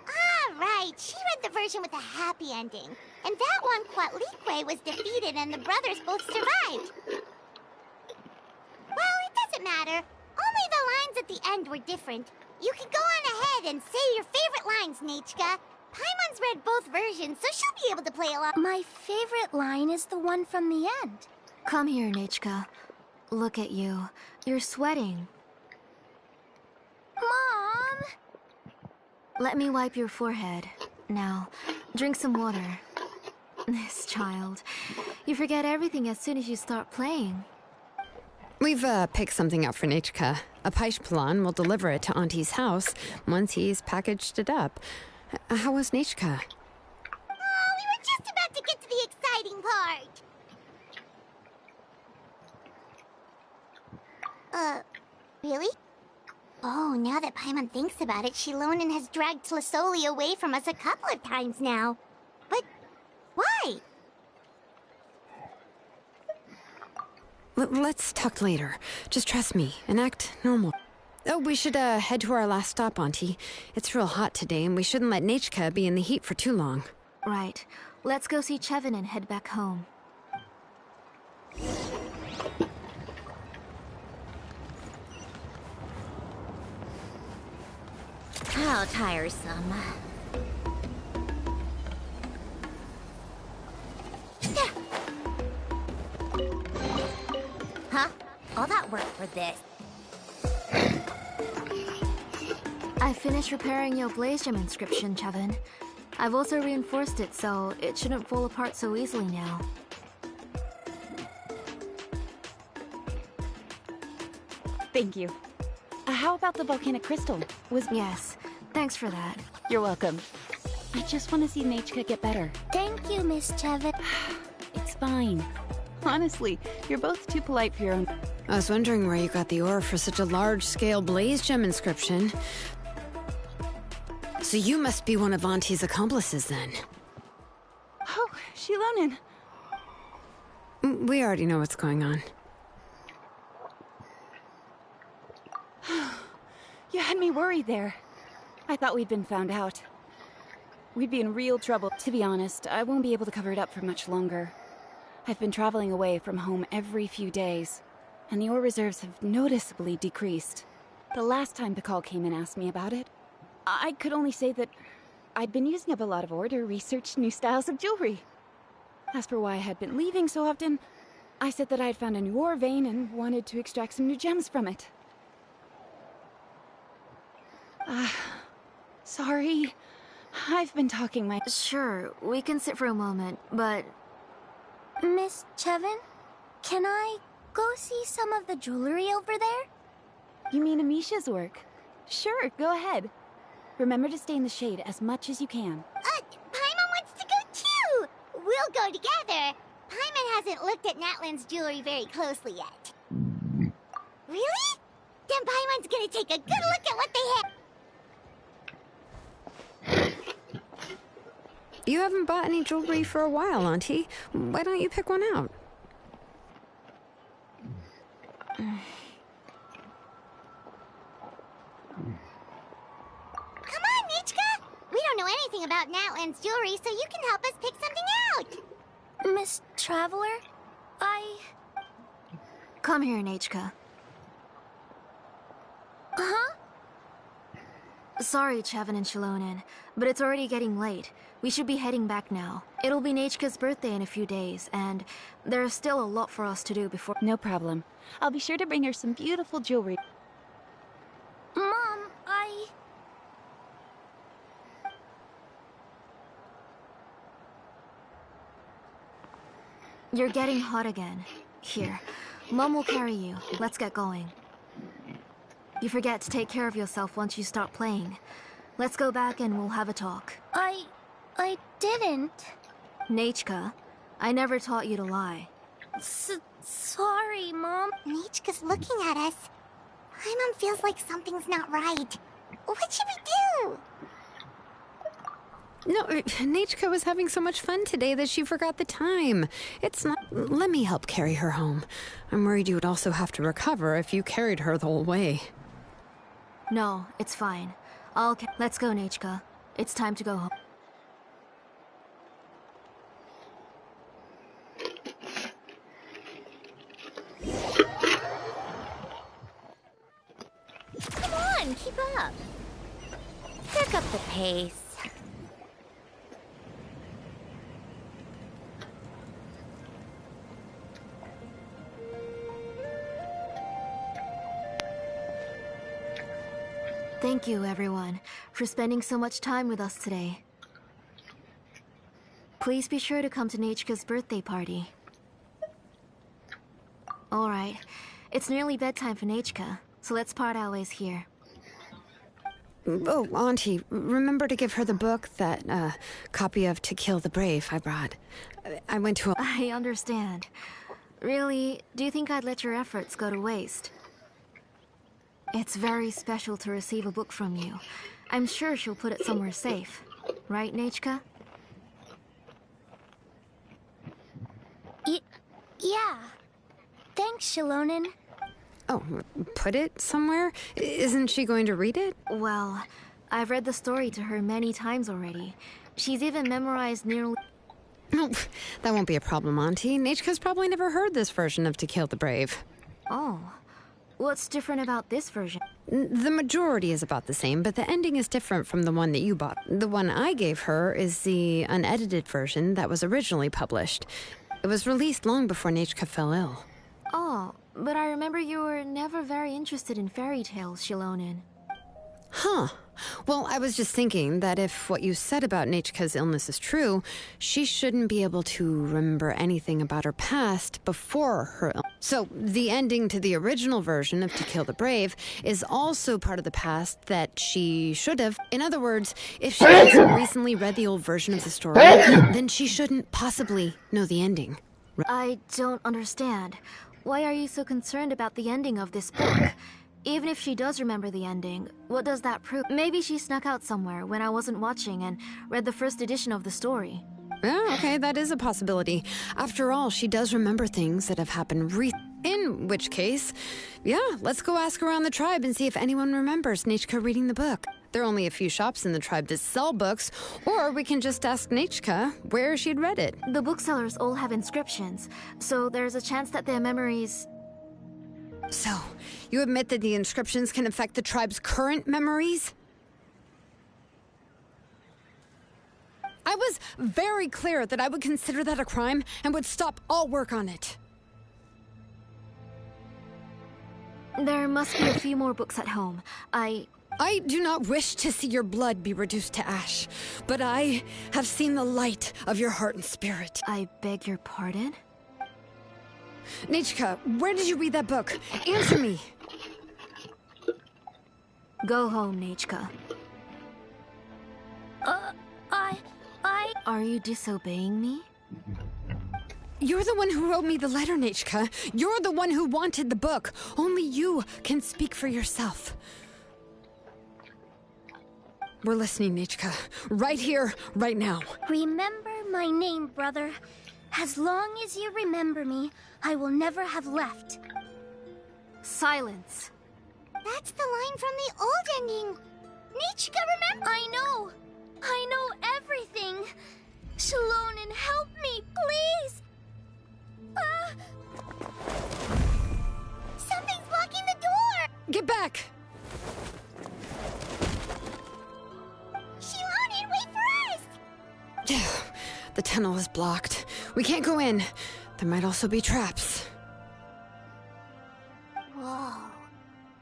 Ah, right. She read the version with a happy ending. And that one, Quatlique was defeated and the brothers both survived. Well, it doesn't matter. Only the lines at the end were different. You can go on ahead and say your favorite lines, Nichka. Paimon's read both versions, so she'll be able to play along. My favorite line is the one from the end. Come here, Nichka. Look at you. You're sweating. Mom! Let me wipe your forehead. Now, drink some water. This child. You forget everything as soon as you start playing. We've picked something out for Nachka. A Paishpalan will deliver it to Auntie's house once he's packaged it up. How was Nachka? Oh, we were just about to get to the exciting part. Really? Oh, now that Paimon thinks about it, Shilonen has dragged Tlasoli away from us a couple of times now. But why? Let's talk later. Just trust me and act normal. Oh, we should head to our last stop, Auntie. It's real hot today, and we shouldn't let Nachka be in the heat for too long. Right. Let's go see Chevin and head back home. How tiresome. Huh? All that work for this? I finished repairing your Blaze Gem inscription, Chevin. I've also reinforced it, so it shouldn't fall apart so easily now. Thank you. How about the volcanic crystal? Yes, thanks for that. You're welcome. I just want to see Nachka get better. Thank you, Miss Chevin. It's fine. Honestly, you're both too polite for your own... I was wondering where you got the ore for such a large-scale Blaze Gem inscription. So you must be one of Auntie's accomplices, then. Oh, Shilonen. We already know what's going on. You had me worried there. I thought we'd been found out. We'd be in real trouble. To be honest, I won't be able to cover it up for much longer. I've been traveling away from home every few days, and the ore reserves have noticeably decreased. The last time Pakal came and asked me about it, I could only say that I'd been using up a lot of ore to research new styles of jewelry. As for why I had been leaving so often, I said that I had found a new ore vein and wanted to extract some new gems from it. Sorry. I've been talking my... Sure, we can sit for a moment, but... Miss Chevin, can I go see some of the jewelry over there? You mean Amisha's work? Sure, go ahead. Remember to stay in the shade as much as you can. Paimon wants to go too! We'll go together. Paimon hasn't looked at Natlan's jewelry very closely yet. Really? Then Paimon's gonna take a good look at what they have. You haven't bought any jewelry for a while, Auntie. Why don't you pick one out? Come on, Nichka! We don't know anything about Natlan's jewelry, so you can help us pick something out! Miss Traveler, Come here, Nichka. Huh? Sorry, Chevin and Shilonen, but it's already getting late. We should be heading back now. It'll be Nichka's birthday in a few days, and there's still a lot for us to do before— No problem. I'll be sure to bring her some beautiful jewelry. Mom, You're getting hot again. Here, Mom will carry you. Let's get going. You forget to take care of yourself once you start playing. Let's go back and we'll have a talk. I didn't. Nichka, I never taught you to lie. Sorry, Mom. Nichka's looking at us. Paimon feels like something's not right. What should we do? No, Nichka was having so much fun today that she forgot the time. It's not— Let me help carry her home. I'm worried you would also have to recover if you carried her the whole way. No, it's fine. Let's go, Nichka. It's time to go home. Come on, keep up. Pick up the pace. Thank you, everyone, for spending so much time with us today. Please be sure to come to Nichka's birthday party. Alright, it's nearly bedtime for Nichka, so let's part our ways here. Oh, Auntie, remember to give her the book, that copy of To Kill the Brave I brought. I went to a— I understand. Really, do you think I'd let your efforts go to waste? It's very special to receive a book from you. I'm sure she'll put it somewhere safe. Right, Nichka? Yeah. Thanks, Shilonen. Oh, put it somewhere? Isn't she going to read it? Well, I've read the story to her many times already. She's even memorized nearly— Oh, that won't be a problem, Auntie. Nichka's probably never heard this version of To Kill the Brave. Oh. What's different about this version? The majority is about the same, but the ending is different from the one that you bought. The one I gave her is the unedited version that was originally published. It was released long before Nichka fell ill. Oh, but I remember you were never very interested in fairy tales, Shilonen. Huh. Well, I was just thinking that if what you said about Nichka's illness is true, she shouldn't be able to remember anything about her past before her illness. So, the ending to the original version of To Kill the Brave is also part of the past that she should have. In other words, if she hasn't recently read the old version of the story, then she shouldn't possibly know the ending. I don't understand. Why are you so concerned about the ending of this book? Even if she does remember the ending, what does that prove? Maybe she snuck out somewhere when I wasn't watching and read the first edition of the story. Oh, okay, that is a possibility. After all, she does remember things that have happened in which case, yeah, let's go ask around the tribe and see if anyone remembers Nichka reading the book. There are only a few shops in the tribe that sell books, or we can just ask Nichka where she'd read it. The booksellers all have inscriptions, so there's a chance that their memories— So, you admit that the inscriptions can affect the tribe's current memories? I was very clear that I would consider that a crime and would stop all work on it. There must be a few more books at home. I do not wish to see your blood be reduced to ash, but I have seen the light of your heart and spirit. I beg your pardon? Nichika, where did you read that book? Answer me! Go home, Nachka. Are you disobeying me? You're the one who wrote me the letter, Nichika. You're the one who wanted the book. Only you can speak for yourself. We're listening, Nichika. Right here, right now. Remember my name, brother. As long as you remember me, I will never have left. Silence. That's the line from the old ending. Nichika, remember? I know everything. Shalonen, help me, please! Something's blocking the door! Get back! Shalonen, wait for us! The tunnel is blocked. We can't go in. There might also be traps. Whoa.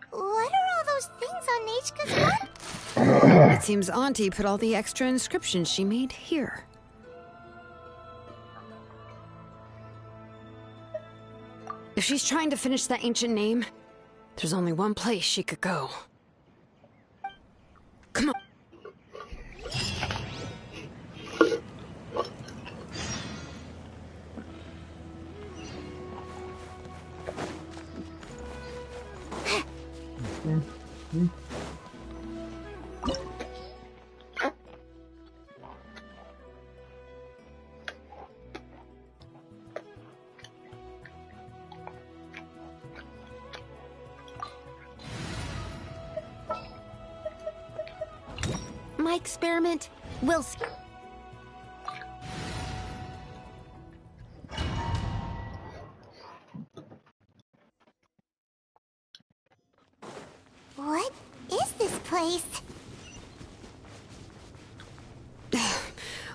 What are all those things on Nachka's book? It seems Auntie put all the extra inscriptions she made here. If she's trying to finish that ancient name, there's only one place she could go. Come on. My experiment will... What is this place?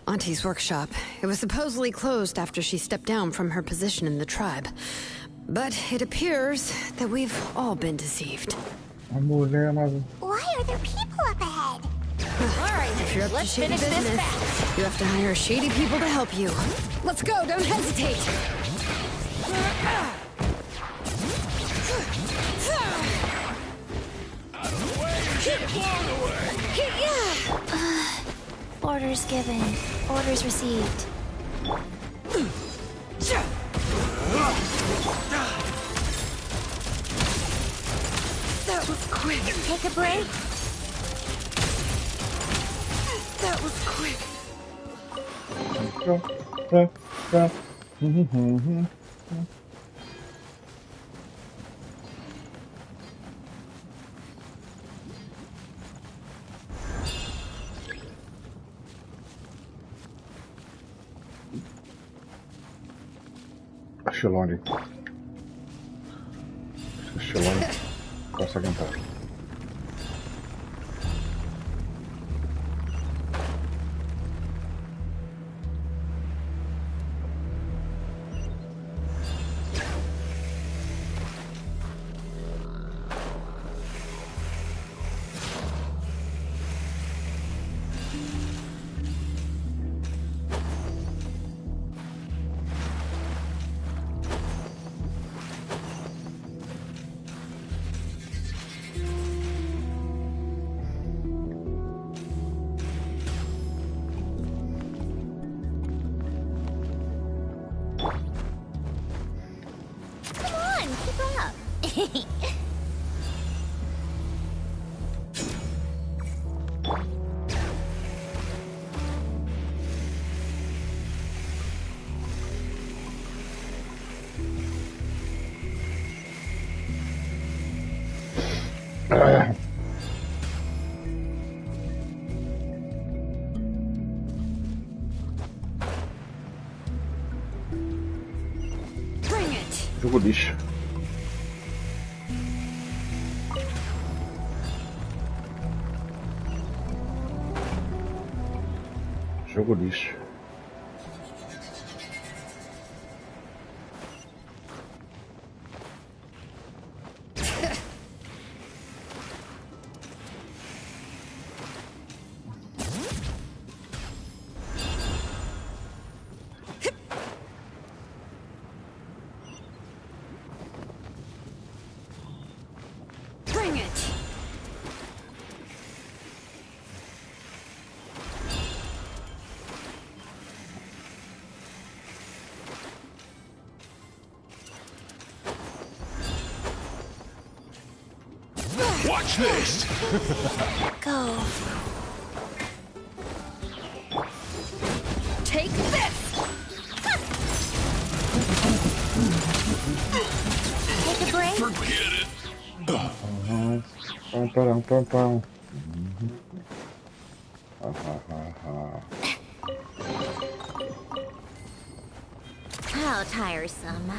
Auntie's workshop. It was supposedly closed after she stepped down from her position in the tribe. But it appears that we've all been deceived. Why are there people up ahead? If you're up to shady business, you have to hire shady people to help you. Let's go, don't hesitate! Out of the way! Get blown away! Orders given. Orders received. That was quick. Take a break. That was quick. Shaloni. Shaloni consegue entrar. Jogo lixo. Jogo lixo. Watch this! Go. Take this! Take a break. Forget it! How tiresome.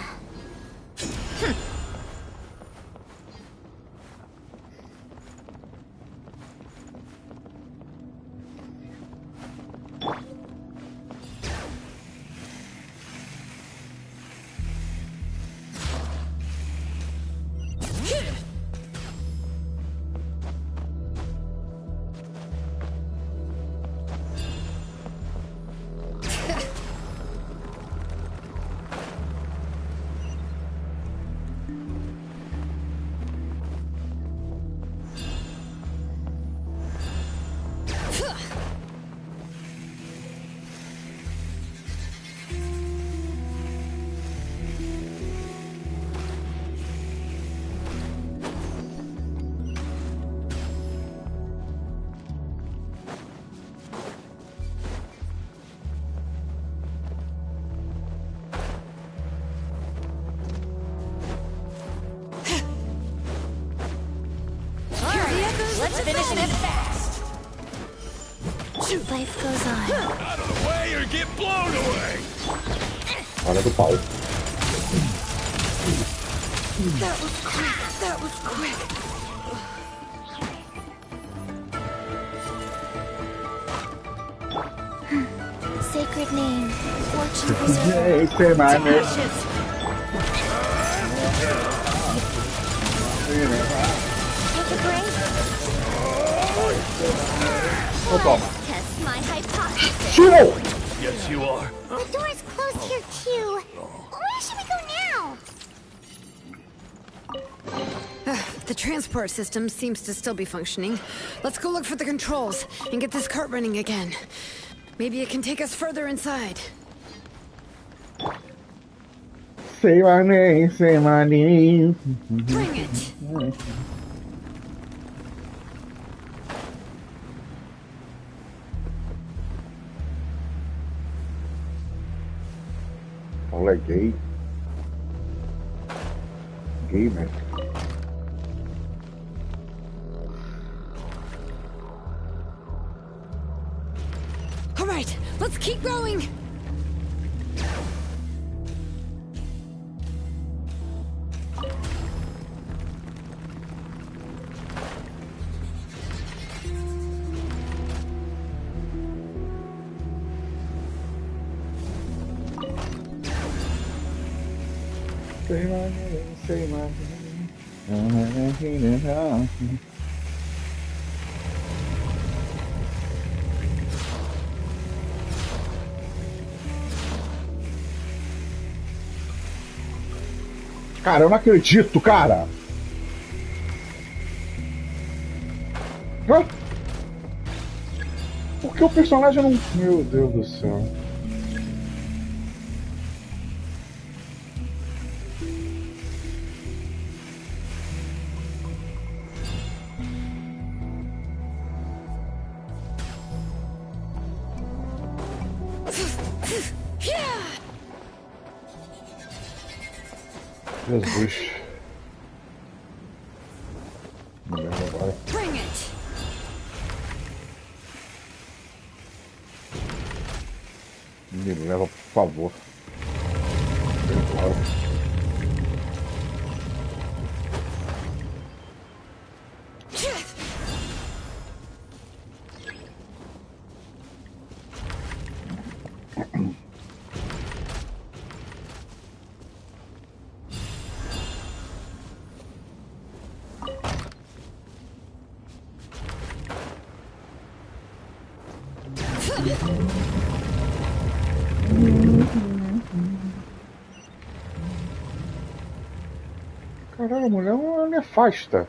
Let's finish this fast! Life goes on. Out of the way or get blown away! Olha do pau. That was quick! That was quick! Sacred name. Fortune preserver. Esse é mais, né? Take a break. Test my hypothesis. Tiro! Yes, you are. The door's closed here too. Where should we go now? The transport system seems to still be functioning. Let's go look for the controls and get this cart running again. Maybe it can take us further inside. Say my name, say my name. Bring it! Olha, gay. Gamer. All right, let's keep going! Say my name, say my name. Cara, eu não acredito, cara! Hã? Por que o personagem não... Meu Deus do céu. Jesus. Me leva agora. Bring it! Me leva, por favor. Claro. Caralho, a mulher é uma nefasta.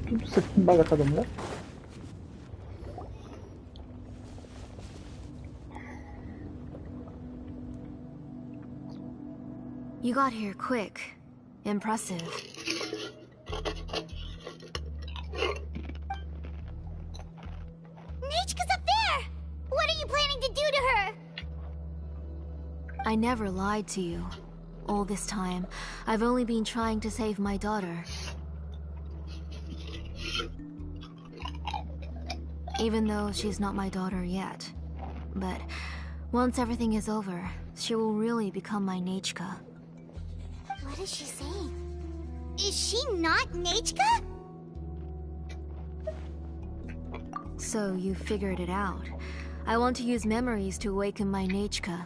Tudo isso aqui embaixo da cada mulher. You got here quick. Impressive. Nichka's up there! What are you planning to do to her? I never lied to you. All this time, I've only been trying to save my daughter. Even though she's not my daughter yet. But once everything is over, she will really become my Nichka. What is she saying? Is she not Nichka? So you figured it out. I want to use memories to awaken my Nichka.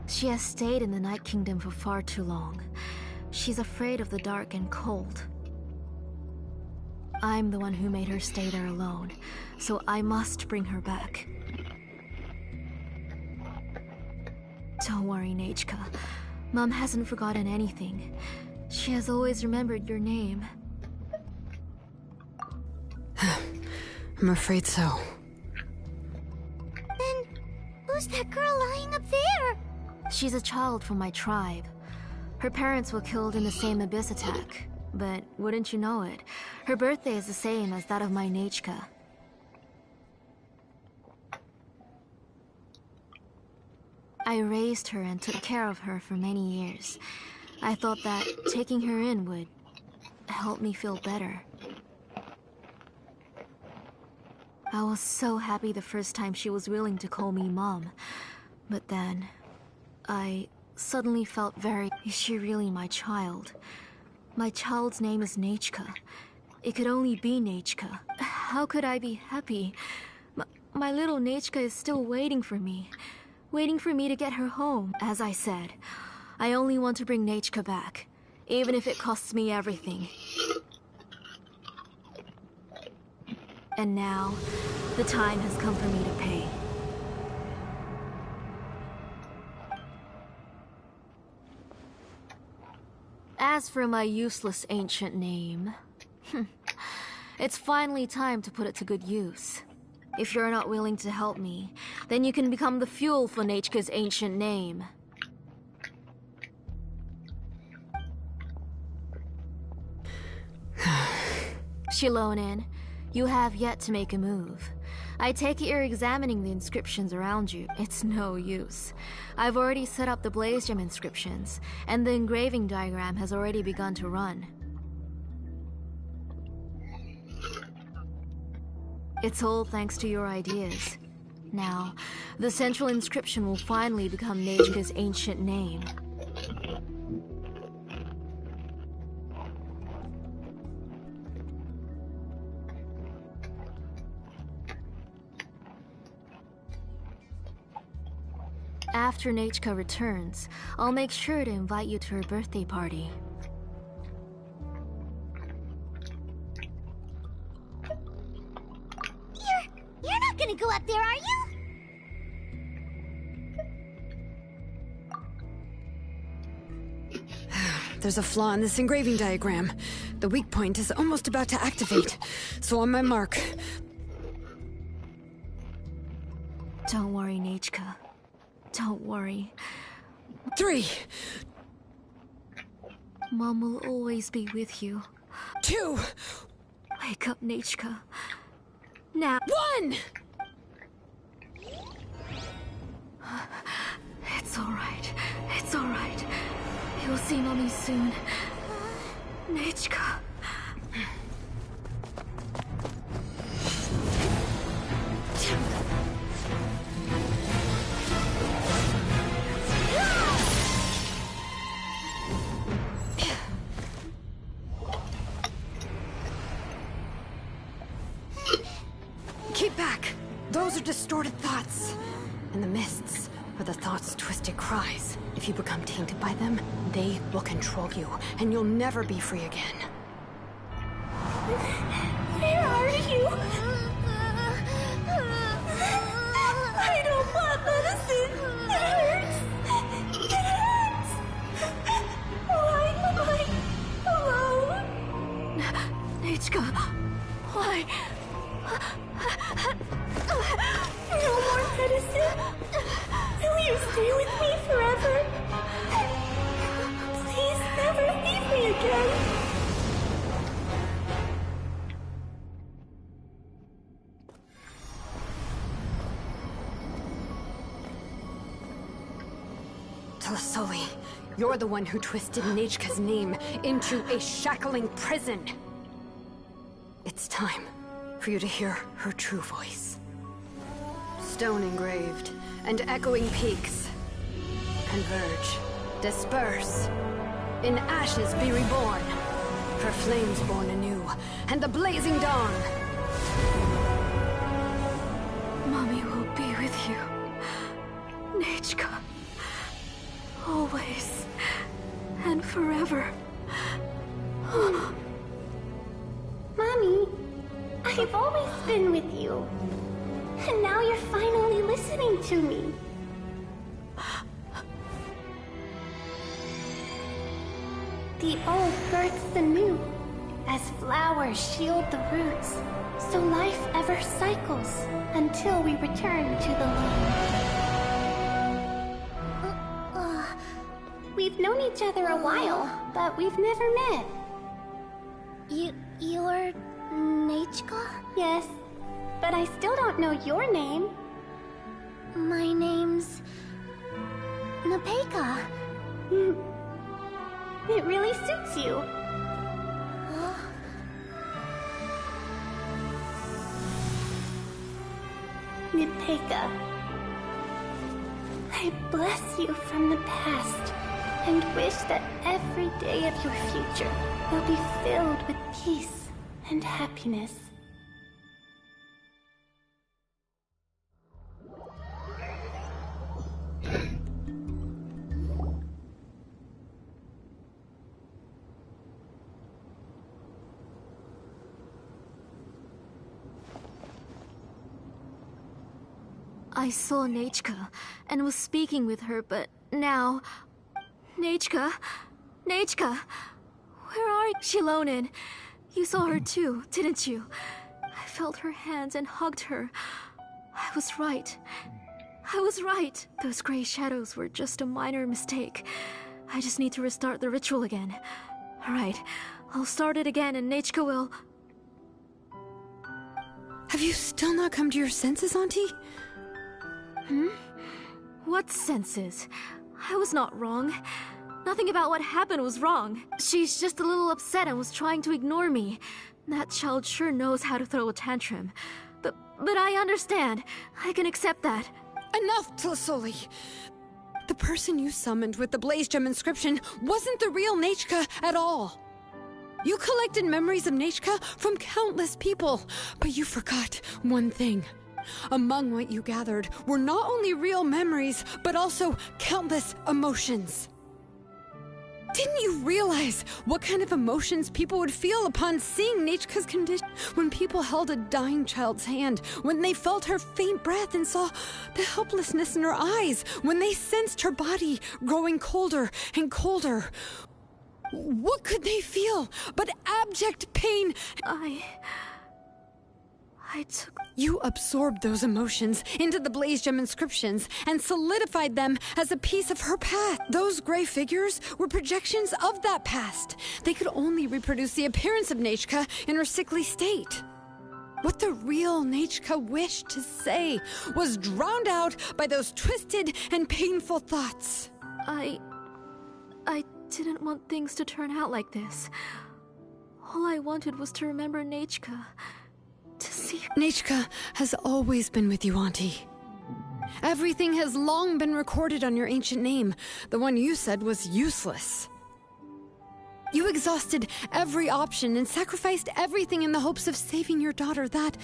She has stayed in the Night Kingdom for far too long. She's afraid of the dark and cold. I'm the one who made her stay there alone, so I must bring her back. Don't worry, Nichka. Mom hasn't forgotten anything. She has always remembered your name. I'm afraid so. Then, who's that girl lying up there? She's a child from my tribe. Her parents were killed in the same abyss attack. But wouldn't you know it, her birthday is the same as that of my Nichka. I raised her and took care of her for many years. I thought that taking her in would help me feel better. I was so happy the first time she was willing to call me Mom. But then, I suddenly felt very... Is she really my child? My child's name is Nichka. It could only be Nichka. How could I be happy? My little Nichka is still waiting for me. Waiting for me to get her home. As I said, I only want to bring Nichka back. Even if it costs me everything. And now, the time has come for me to pay. As for my useless ancient name, it's finally time to put it to good use. If you're not willing to help me, then you can become the fuel for Nichka's ancient name. Shilonen, you have yet to make a move. I take it you're examining the inscriptions around you. It's no use. I've already set up the blaze gem inscriptions, and the engraving diagram has already begun to run. It's all thanks to your ideas. Now, the central inscription will finally become Nichka's ancient name. After Nichka returns, I'll make sure to invite you to her birthday party. You're not gonna go up there, are you? There's a flaw in this engraving diagram. The weak point is almost about to activate. So on my mark. Don't worry, Nichka. Don't worry. 3, Mom will always be with you. 2, Wake up, Nichka. Now. 1! It's alright. It's alright. You'll see Mommy soon. Nichka. Keep back! Those are distorted thoughts. And the mists are the thoughts' twisted cries. If you become tainted by them, they will control you, and you'll never be free again. Where are you? I don't want medicine. It hurts. It hurts. Why am I alone? Nichka, why? No more medicine. you stay with me forever? Please never leave me again. Tlasoli, you're the one who twisted Nechka's name into a shackling prison. It's time for you to hear her true voice. Stone engraved and echoing peaks converge, disperse, in ashes be reborn, for flames born anew, and the blazing dawn. Mommy will be with you, Nechka. Always and forever. Mommy, I've always been with you. And now you're finally listening to me. The old births the new, as flowers shield the roots, so life ever cycles until we return to the land. We've known each other a while, but we've never met. You're Nechka? Yes, but I still don't know your name. My name's Nepeka. It really suits you. Nepeka, I bless you from the past and wish that every day of your future will be filled with peace and happiness. I saw Nechka and was speaking with her, but now... Nechka? Nechka! Where are you? Shilonin, you saw her too, didn't you? I felt her hands and hugged her. I was right. I was right. Those gray shadows were just a minor mistake. I just need to restart the ritual again. Alright, I'll start it again and Nechka will... Have you still not come to your senses, Auntie? What senses? I was not wrong. Nothing about what happened was wrong. She's just a little upset and was trying to ignore me. That child sure knows how to throw a tantrum. But I understand. I can accept that. Enough, Tlasoli! The person you summoned with the Blaze Gem inscription wasn't the real Nechka at all. You collected memories of Nechka from countless people, but you forgot one thing. Among what you gathered were not only real memories, but also countless emotions. Didn't you realize what kind of emotions people would feel upon seeing Nechka's condition? When people held a dying child's hand, when they felt her faint breath and saw the helplessness in her eyes, when they sensed her body growing colder and colder. What could they feel but abject pain? You absorbed those emotions into the Blaze Gem inscriptions and solidified them as a piece of her past. Those gray figures were projections of that past. They could only reproduce the appearance of Nechka in her sickly state. What the real Nechka wished to say was drowned out by those twisted and painful thoughts. I didn't want things to turn out like this. All I wanted was to remember Nechka. To see her. Nechka has always been with you, Auntie. Everything has long been recorded on your ancient name, the one you said was useless. You exhausted every option and sacrificed everything in the hopes of saving your daughter. That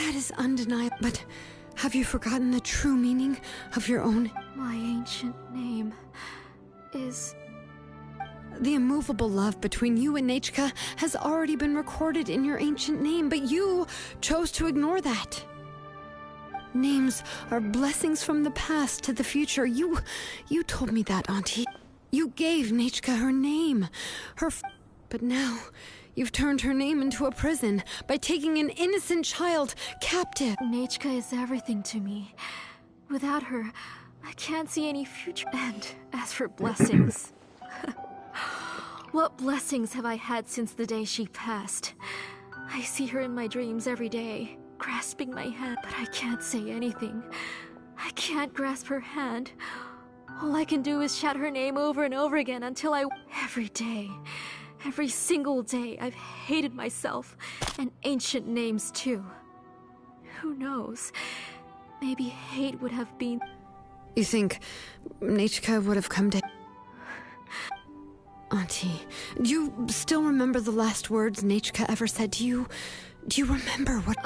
is undeniable. But have you forgotten the true meaning of your own? My ancient name is... The immovable love between you and Nechka has already been recorded in your ancient name, but you chose to ignore that. Names are blessings from the past to the future. You told me that, Auntie. You gave Nechka her name, but now you've turned her name into a prison by taking an innocent child captive. Nechka is everything to me. Without her, I can't see any future. And as for blessings, what blessings have I had since the day she passed? I see her in my dreams every day, grasping my hand, but I can't say anything. I can't grasp her hand. All I can do is shout her name over and over again until Every day, every single day, I've hated myself, and ancient names too. Who knows? Maybe hate would have been... You think Nechka would have come to... Auntie, do you still remember the last words Nechka ever said to you? Do you remember what...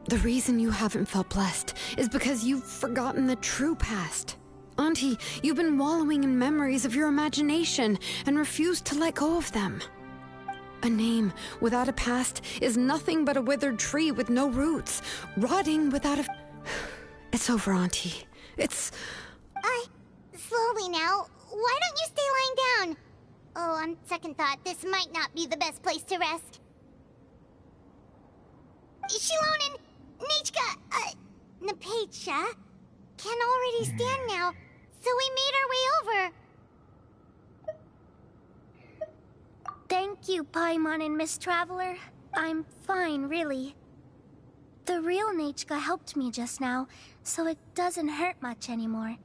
The reason you haven't felt blessed is because you've forgotten the true past. Auntie, you've been wallowing in memories of your imagination and refused to let go of them. A name without a past is nothing but a withered tree with no roots, rotting without a... It's over, Auntie. It's... Slowly now. Why don't you stay lying down? Oh, on second thought, this might not be the best place to rest. Shilonen, Nechka, Napecha can already stand now, so we made our way over. Thank you, Paimon and Miss Traveler. I'm fine, really. The real Nechka helped me just now, so it doesn't hurt much anymore.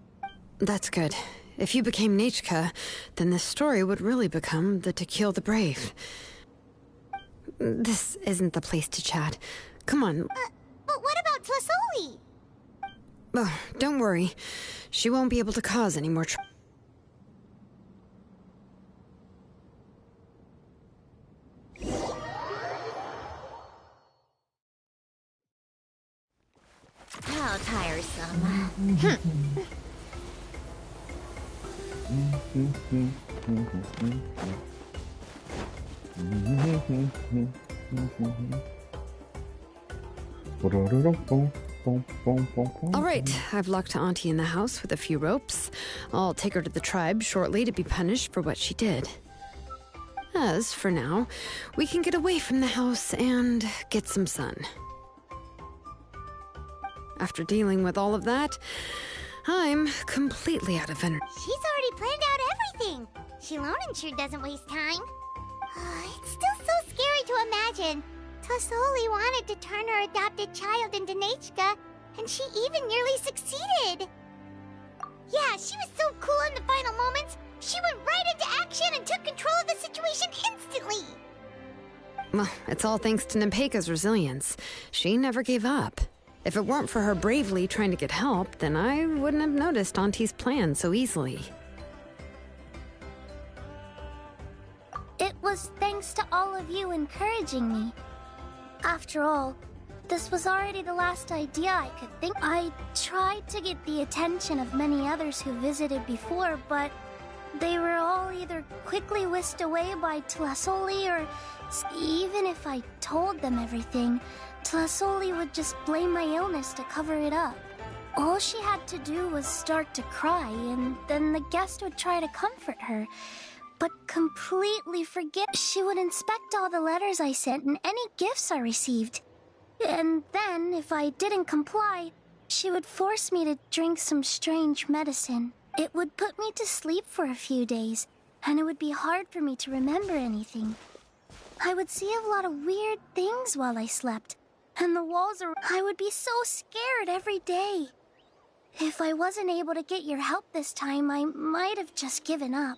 That's good. If you became Nechka, then this story would really become the To Kill the Brave. This isn't the place to chat. Come on. But what about Tlasoli? Oh, don't worry. She won't be able to cause any more trouble. How tiresome. All right, I've locked Auntie in the house with a few ropes. I'll take her to the tribe shortly to be punished for what she did. As for now, we can get away from the house and get some sun. After dealing with all of that, I'm completely out of energy. She's already planned out everything. Shilonen sure doesn't waste time. It's still so scary to imagine. Tlasoli wanted to turn her adopted child into Nechka, and she even nearly succeeded. Yeah, she was so cool in the final moments. She went right into action and took control of the situation instantly. Well, it's all thanks to Nempeka's resilience. She never gave up. If it weren't for her bravely trying to get help, then I wouldn't have noticed Auntie's plan so easily. It was thanks to all of you encouraging me. After all, this was already the last idea I could think. I tried to get the attention of many others who visited before, but they were all either quickly whisked away by Tlasoli, or even if I told them everything, Tlasoli would just blame my illness to cover it up. All she had to do was start to cry, and then the guest would try to comfort her, but completely forget. She would inspect all the letters I sent and any gifts I received. And then, if I didn't comply, she would force me to drink some strange medicine. It would put me to sleep for a few days, and it would be hard for me to remember anything. I would see a lot of weird things while I slept, and the walls around. I would be so scared every day. If I wasn't able to get your help this time, I might have just given up.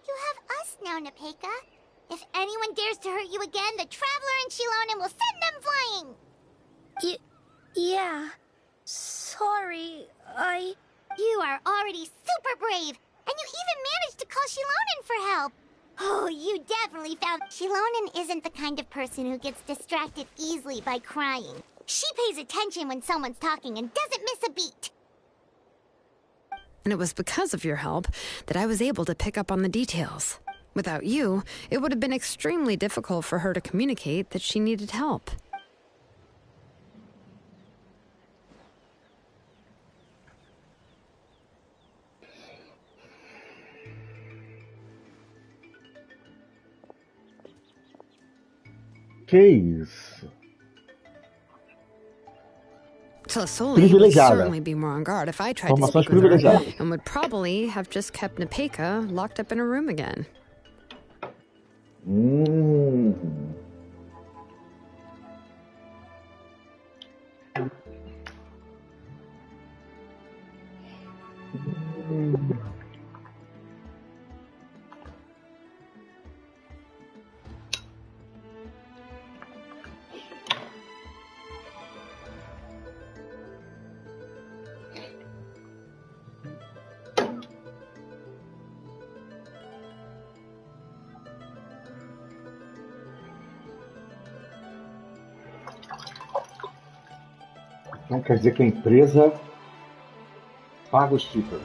You have us now, Napeka. If anyone dares to hurt you again, the Traveler and Shilonen will send them flying! Yeah. Sorry, You are already super brave, and you even managed to call Shilonen for help! Oh, you definitely found... Shilonen isn't the kind of person who gets distracted easily by crying. She pays attention when someone's talking and doesn't miss a beat. And it was because of your help that I was able to pick up on the details. Without you, it would have been extremely difficult for her to communicate that she needed help. Que isso? Tlasoli would Privilegiada. certainly be more on guard if I tried to Informações speak with her, privilegiadas. and would probably have just kept Nepeka locked up in a room again. Então quer dizer que a empresa paga os títulos.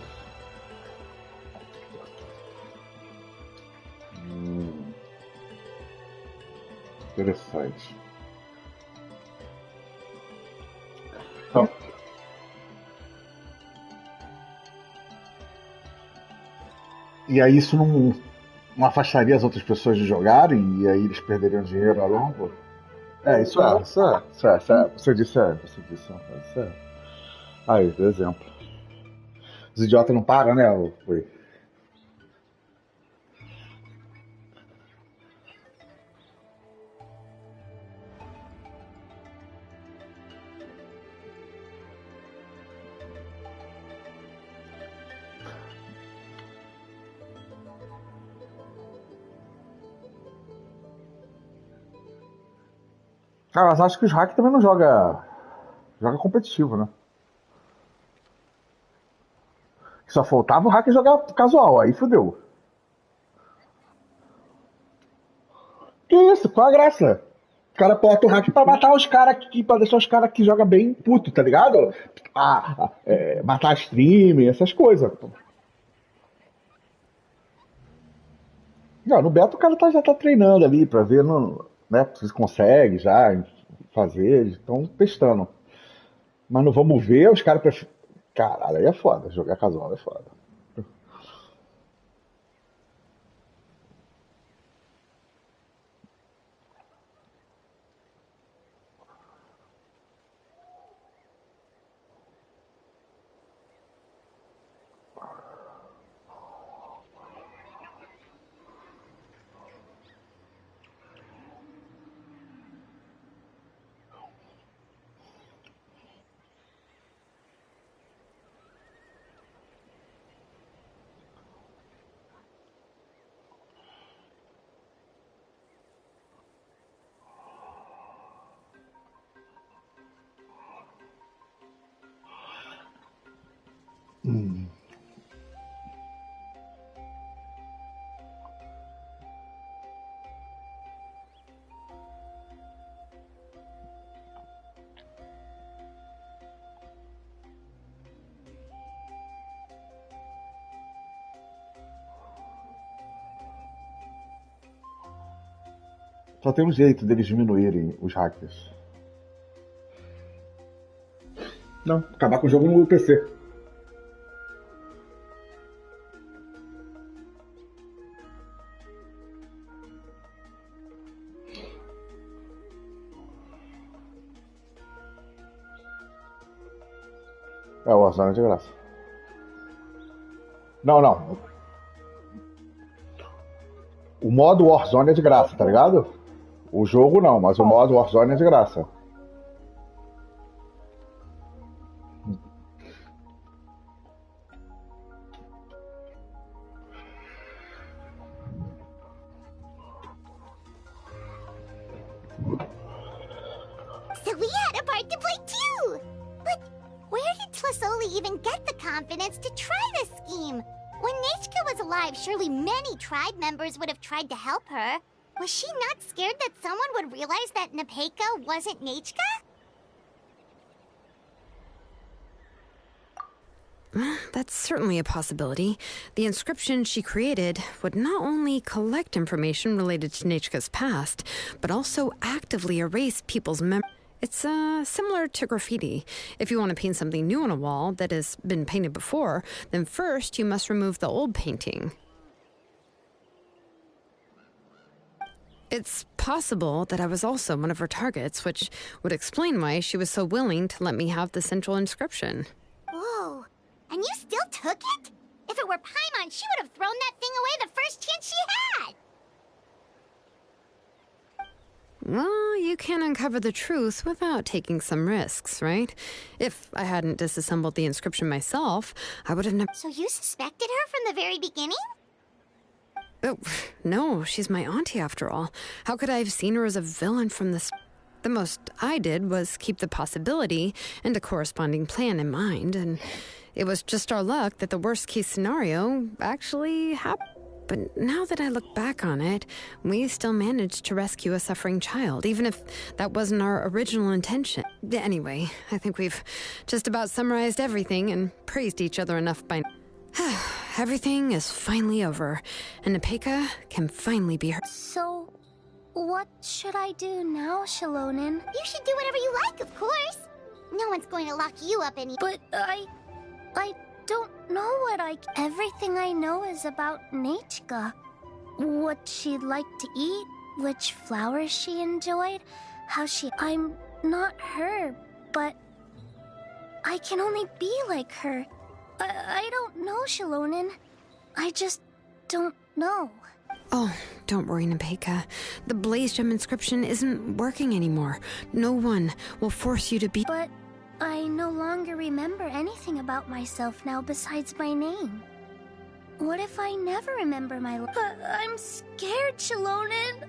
Interessante. Então, e aí isso não afastaria as outras pessoas de jogarem e aí eles perderiam dinheiro ao longo? Isso é. Você disse isso é. Aí, por exemplo. Os idiotas não param, né? Foi. Cara, mas acho que os hack também não joga competitivo, né? Só faltava o hack jogar casual, aí fodeu. Que isso? Qual a graça? O cara bota o hack pra matar os caras pra deixar os caras que jogam bem puto, tá ligado? Matar stream, essas coisas. Não, no beta o cara já tá treinando ali pra ver, né, se consegue já fazer, estão testando. Mas não vamos ver, os caras. Caralho, aí é foda, jogar casual é foda. Só tem um jeito deles diminuírem os hackers. Não, acabar com o jogo no PC. O Warzone é de graça. Não. O modo Warzone é de graça, tá ligado? O jogo não, mas o modo Warzone é de graça. So we had a part to play too! But where did Tlasoli even get the confidence to try this scheme? When Nechka was alive, surely many tribe members would have tried to help her. Was she not scared that someone would realize that Nepeka wasn't Nechka? That's certainly a possibility. The inscription she created would not only collect information related to Nechka's past, but also actively erase people's memories. It's similar to graffiti. If you want to paint something new on a wall that has been painted before, then first you must remove the old painting. It's possible that I was also one of her targets, which would explain why she was so willing to let me have the central inscription. Whoa. And you still took it? If it were Paimon, she would have thrown that thing away the first chance she had. Well, you can uncover the truth without taking some risks, right? If I hadn't disassembled the inscription myself, I would have never... So you suspected her from the very beginning? Oh, no, she's my auntie after all. How could I have seen her as a villain from the... The most I did was keep the possibility and a corresponding plan in mind, and it was just our luck that the worst-case scenario actually happened. But now that I look back on it, we still managed to rescue a suffering child, even if that wasn't our original intention. Anyway, I think we've just about summarized everything and praised each other enough by now. Everything is finally over, and Nepeka can finally be her. So, what should I do now, Shalonin? You should do whatever you like, of course. No one's going to lock you up any... But I don't know what Everything I know is about Nechka. What she'd like to eat, which flowers she enjoyed, I'm not her, but I can only be like her. I don't know, Shalonin. I just don't know. Oh, don't worry, Nepeka. The Blaze Gem inscription isn't working anymore. No one will force you to be... But I no longer remember anything about myself now besides my name. What if I never remember my life? I'm scared, Shalonin.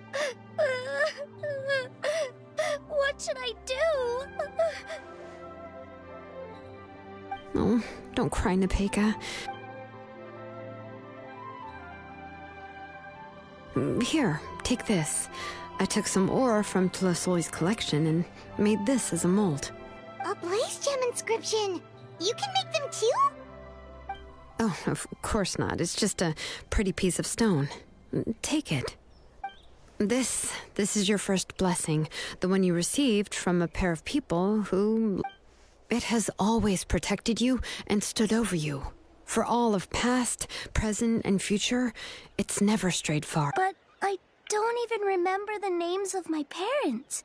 What should I do? Oh, don't cry, Nepeka. Here, take this. I took some ore from Tulasoi's collection and made this as a mold. A Blaze Gem inscription! You can make them too? Oh, of course not. It's just a pretty piece of stone. Take it. This is your first blessing, the one you received from a pair of people who... It has always protected you and stood over you. For all of past, present, and future, it's never strayed far. But I don't even remember the names of my parents.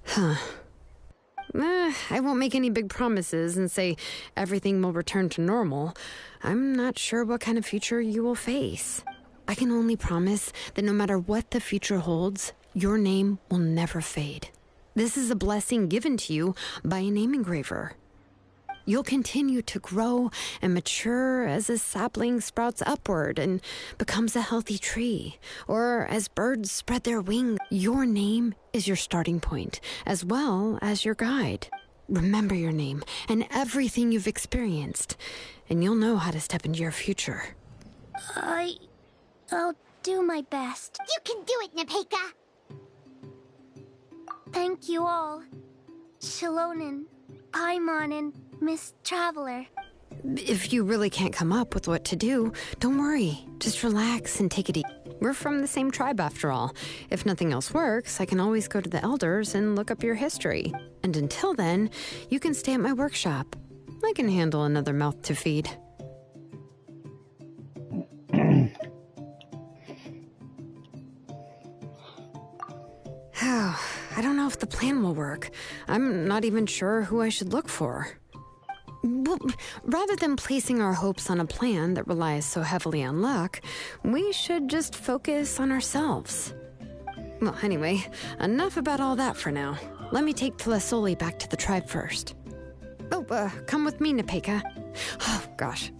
Huh. I won't make any big promises and say everything will return to normal. I'm not sure what kind of future you will face. I can only promise that no matter what the future holds, your name will never fade. This is a blessing given to you by a name engraver. You'll continue to grow and mature as a sapling sprouts upward and becomes a healthy tree, or as birds spread their wings. Your name is your starting point, as well as your guide. Remember your name and everything you've experienced, and you'll know how to step into your future. I'll do my best. You can do it, Nepeka! Thank you all. Shalonin, Paimon, and Miss Traveler. If you really can't come up with what to do, don't worry. Just relax and take it easy. We're from the same tribe after all. If nothing else works, I can always go to the elders and look up your history. And until then, you can stay at my workshop. I can handle another mouth to feed. I don't know if the plan will work. I'm not even sure who I should look for. Well, rather than placing our hopes on a plan that relies so heavily on luck, we should just focus on ourselves. Well, anyway, enough about all that for now. Let me take Tlasoli back to the tribe first. Oh, come with me, Nepeka. Oh, gosh.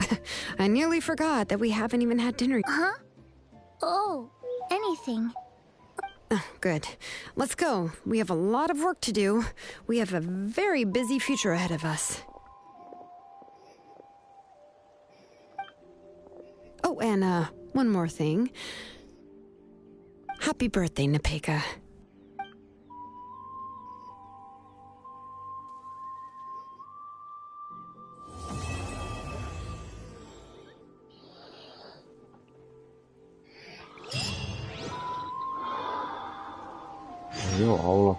I nearly forgot that we haven't even had dinner. Huh? Oh, anything. Oh, good. Let's go. We have a lot of work to do. We have a very busy future ahead of us. Oh, and, one more thing. Happy birthday, Nepeka. Deu aula.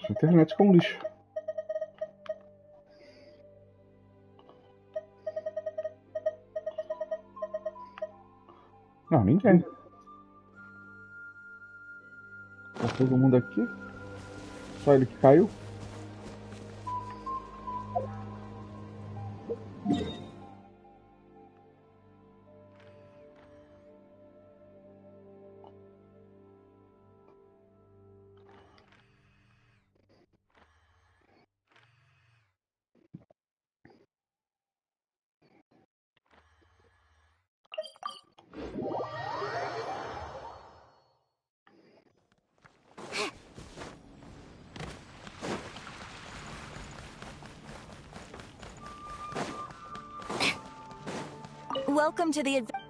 Internet com lixo. Não, ninguém. Tá todo mundo aqui? Só ele que caiu? Welcome to the adventure.